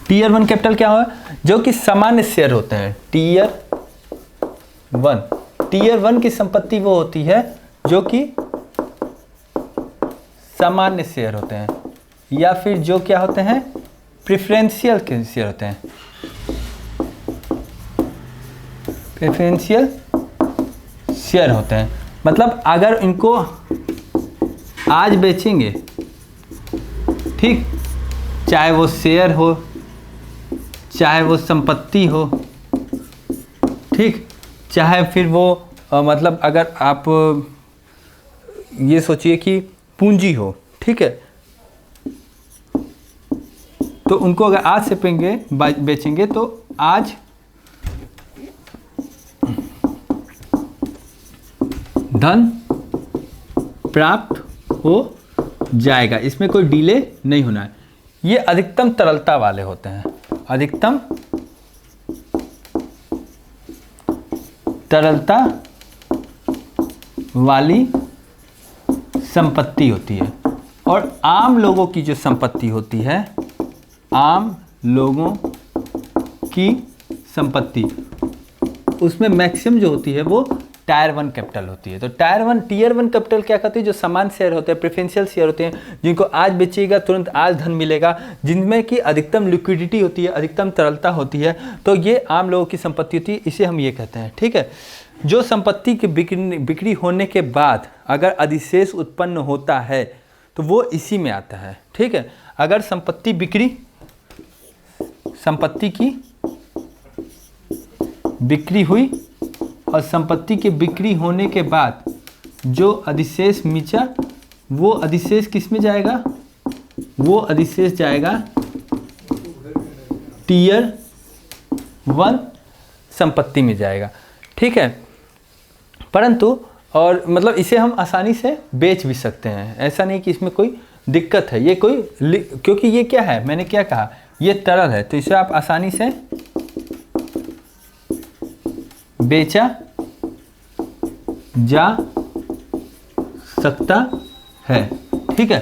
टीयर 1 कैपिटल क्या हुआ, जो कि सामान्य शेयर होते हैं। टीयर 1 की संपत्ति वो होती है जो कि सामान्य शेयर होते हैं, या फिर जो क्या होते हैं, प्रेफरेंशियल के शेयर होते हैं। प्रेफरेंशियल शेयर होते हैं, मतलब अगर इनको आज बेचेंगे, ठीक, चाहे वो शेयर हो चाहे वो संपत्ति हो, ठीक, चाहे फिर वो मतलब अगर आप ये सोचिए कि पूंजी हो, ठीक है, तो उनको अगर आज से बेचेंगे तो आज धन प्राप्त हो जाएगा, इसमें कोई डिले नहीं होना है। ये अधिकतम तरलता वाले होते हैं, अधिकतम तरलता वाली संपत्ति होती है। और आम लोगों की जो संपत्ति होती है, आम लोगों की संपत्ति, उसमें मैक्सिमम जो होती है वो टायर 1 कैपिटल होती है। तो टीयर 1 कैपिटल क्या कहती है, जो समान शेयर होते हैं, प्रेफरेंशियल शेयर होते हैं, जिनको आज बेचिएगा तुरंत आज धन मिलेगा, जिनमें कि अधिकतम लिक्विडिटी होती है, अधिकतम तरलता होती है, तो ये आम लोगों की संपत्ति होती है, इसे हम ये कहते हैं, ठीक है। जो संपत्ति की बिक्री होने के बाद अगर अधिशेष उत्पन्न होता है तो वो इसी में आता है, ठीक है। अगर संपत्ति की बिक्री हुई और संपत्ति के बिक्री होने के बाद जो अधिशेष मिचा, वो अधिशेष किस में जाएगा, वो अधिशेष जाएगा टीयर 1 संपत्ति में जाएगा, ठीक है। परंतु और मतलब इसे हम आसानी से बेच भी सकते हैं, ऐसा नहीं कि इसमें कोई दिक्कत है, ये कोई, क्योंकि ये क्या है, मैंने क्या कहा, ये तरल है, तो इसे आप आसानी से बेचा जा सकता है, ठीक है।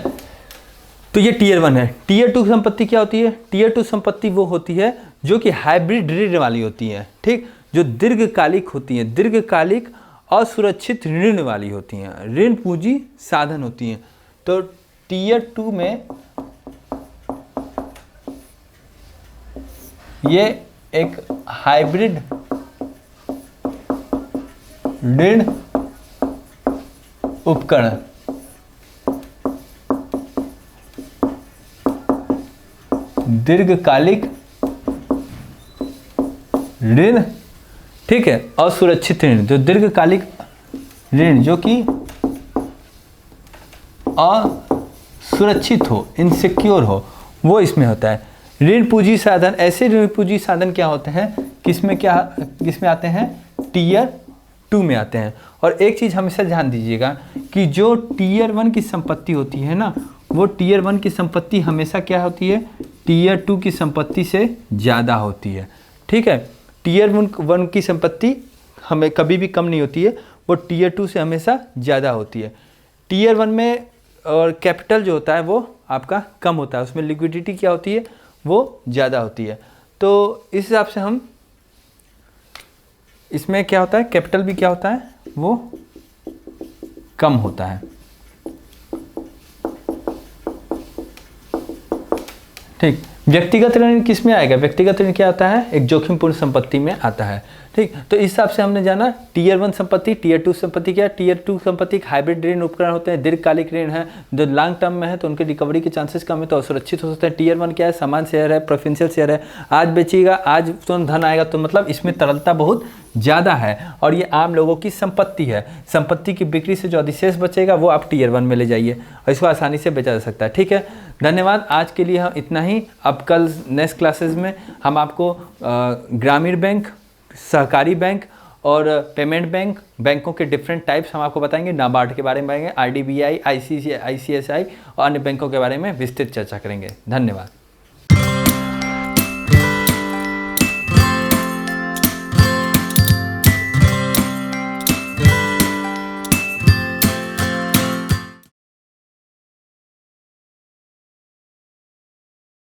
तो ये टीयर 1 है। टीयर 2 संपत्ति क्या होती है, टीयर 2 संपत्ति वो होती है जो कि हाइब्रिड ऋण वाली होती है, ठीक, जो दीर्घकालिक होती है, दीर्घकालिक असुरक्षित ऋण वाली होती हैं, ऋण पूंजी साधन होती हैं। तो टीयर 2 में ये एक हाइब्रिड ऋण उपकरण, दीर्घकालिक ऋण, ठीक है, असुरक्षित ऋण, जो दीर्घकालिक ऋण जो कि असुरक्षित हो, इनसिक्योर हो, वो इसमें होता है। ऋण पूंजी साधन, ऐसे ऋण पूंजी साधन क्या होते हैं, किसमें आते हैं, टीयर 2 में आते हैं। और एक चीज़ हमेशा ध्यान दीजिएगा कि जो टीयर 1 की संपत्ति होती है ना, वो टीयर 1 की संपत्ति हमेशा क्या होती है, टीयर 2 की संपत्ति से ज़्यादा होती है, ठीक है। टीयर 1 की संपत्ति हमें कभी भी कम नहीं होती है, वो टीयर 2 से हमेशा ज़्यादा होती है। टीयर 1 में और कैपिटल जो होता है वो आपका कम होता है, उसमें लिक्विडिटी क्या होती है, वो ज़्यादा होती है। तो इस हिसाब से हम, इसमें क्या होता है, कैपिटल भी क्या होता है, वो कम होता है, ठीक। व्यक्तिगत ऋण किस में आएगा, व्यक्तिगत ऋण क्या आता है, एक जोखिमपूर्ण संपत्ति में आता है, ठीक। तो इस हिसाब से हमने जाना टीयर 1 संपत्ति, टीयर 2 संपत्ति क्या है, टीयर 2 संपत्ति हाइब्रिड ऋण उपकरण होते हैं, दीर्घकालिक ऋण है, जो लॉन्ग टर्म में है तो उनके रिकवरी के चांसेस कम है, तो असुरक्षित हो सकते हैं। टीयर 1 क्या है, समान शेयर है, प्रेफरेंशियल शेयर है, आज बेचिएगा आज तुरंत धन आएगा, तो मतलब इसमें तरलता बहुत ज़्यादा है और ये आम लोगों की संपत्ति है। संपत्ति की बिक्री से जो अधिशेष बचेगा वो आप टीयर 1 में ले जाइए और इसको आसानी से बेचा जा सकता है, ठीक है। धन्यवाद। आज के लिए हम इतना ही। अब कल नेक्स्ट क्लासेस में हम आपको ग्रामीण बैंक, सहकारी बैंक और पेमेंट बैंकों के डिफरेंट टाइप्स हम आपको बताएंगे। नाबार्ड के बारे में बताएंगे, IDBI, ICICI और अन्य बैंकों के बारे में विस्तृत चर्चा करेंगे। धन्यवाद।